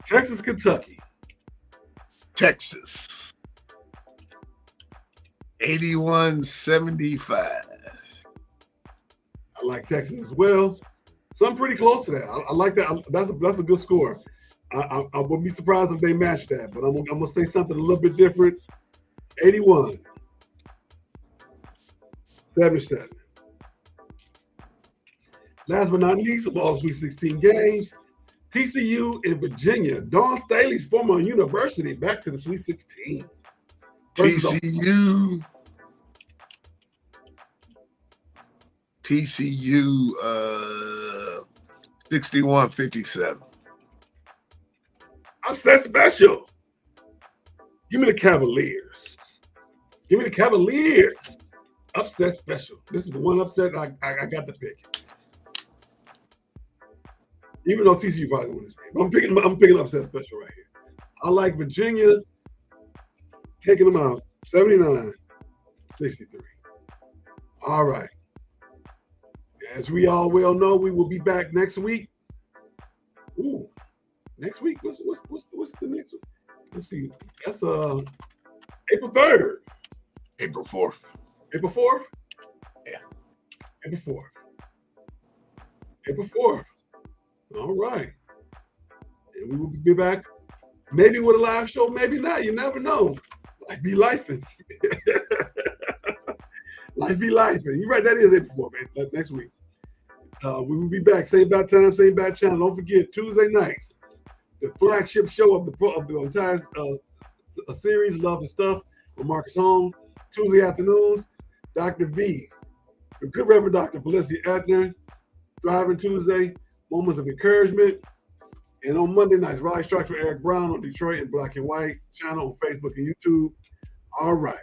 Texas, Kentucky. Texas, 81-75. I like Texas as well. So I'm pretty close to that. I like that. That's a good score. I wouldn't be surprised if they match that, but I'm gonna say something a little bit different. 81-77. Last but not least, of all Sweet 16 games, TCU in Virginia. Dawn Staley's former university back to the Sweet 16. TCU, 61-57. Upset special. Give me the Cavaliers. Give me the Cavaliers. Upset special. This is the one upset I got to pick. Even though TCU probably won this game. I'm picking upset special right here. I like Virginia taking them out. 79-63. All right. As we all well know, we will be back next week. Ooh, next week. What's the next one? Let's see. That's April 3rd. April 4th. April 4th? Yeah. April 4th. April 4th. All right. And we will be back maybe with a live show, maybe not. You never know. Life be lifing. Life be lifing. You're right. That is April 4th, man. Next week. We will be back. Same bad time, same bad channel. Don't forget, Tuesday nights, the flagship show of the entire series, Love and Stuff, with Marcus Home. Tuesday afternoons, Dr. V, the Good Reverend Dr. Felicity Etner, Thriving Tuesday, Moments of Encouragement. And on Monday nights, Riley Strikes for Eric Brown on Detroit and Black and White channel on Facebook and YouTube. All right.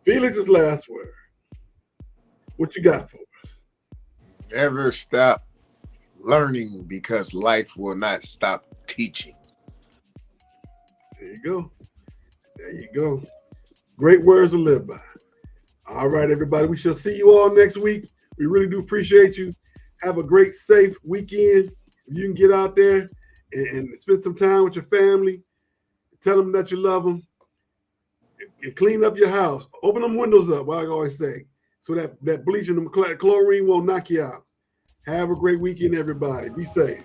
Felix's last word. What you got for us? Never stop learning because life will not stop teaching. There you go. There you go. Great words to live by. All right, everybody. We shall see you all next week. We really do appreciate you. Have a great, safe weekend. If you can get out there and spend some time with your family, tell them that you love them, and clean up your house. Open them windows up, like I always say, so that bleach and the chlorine won't knock you out. Have a great weekend, everybody. Be safe.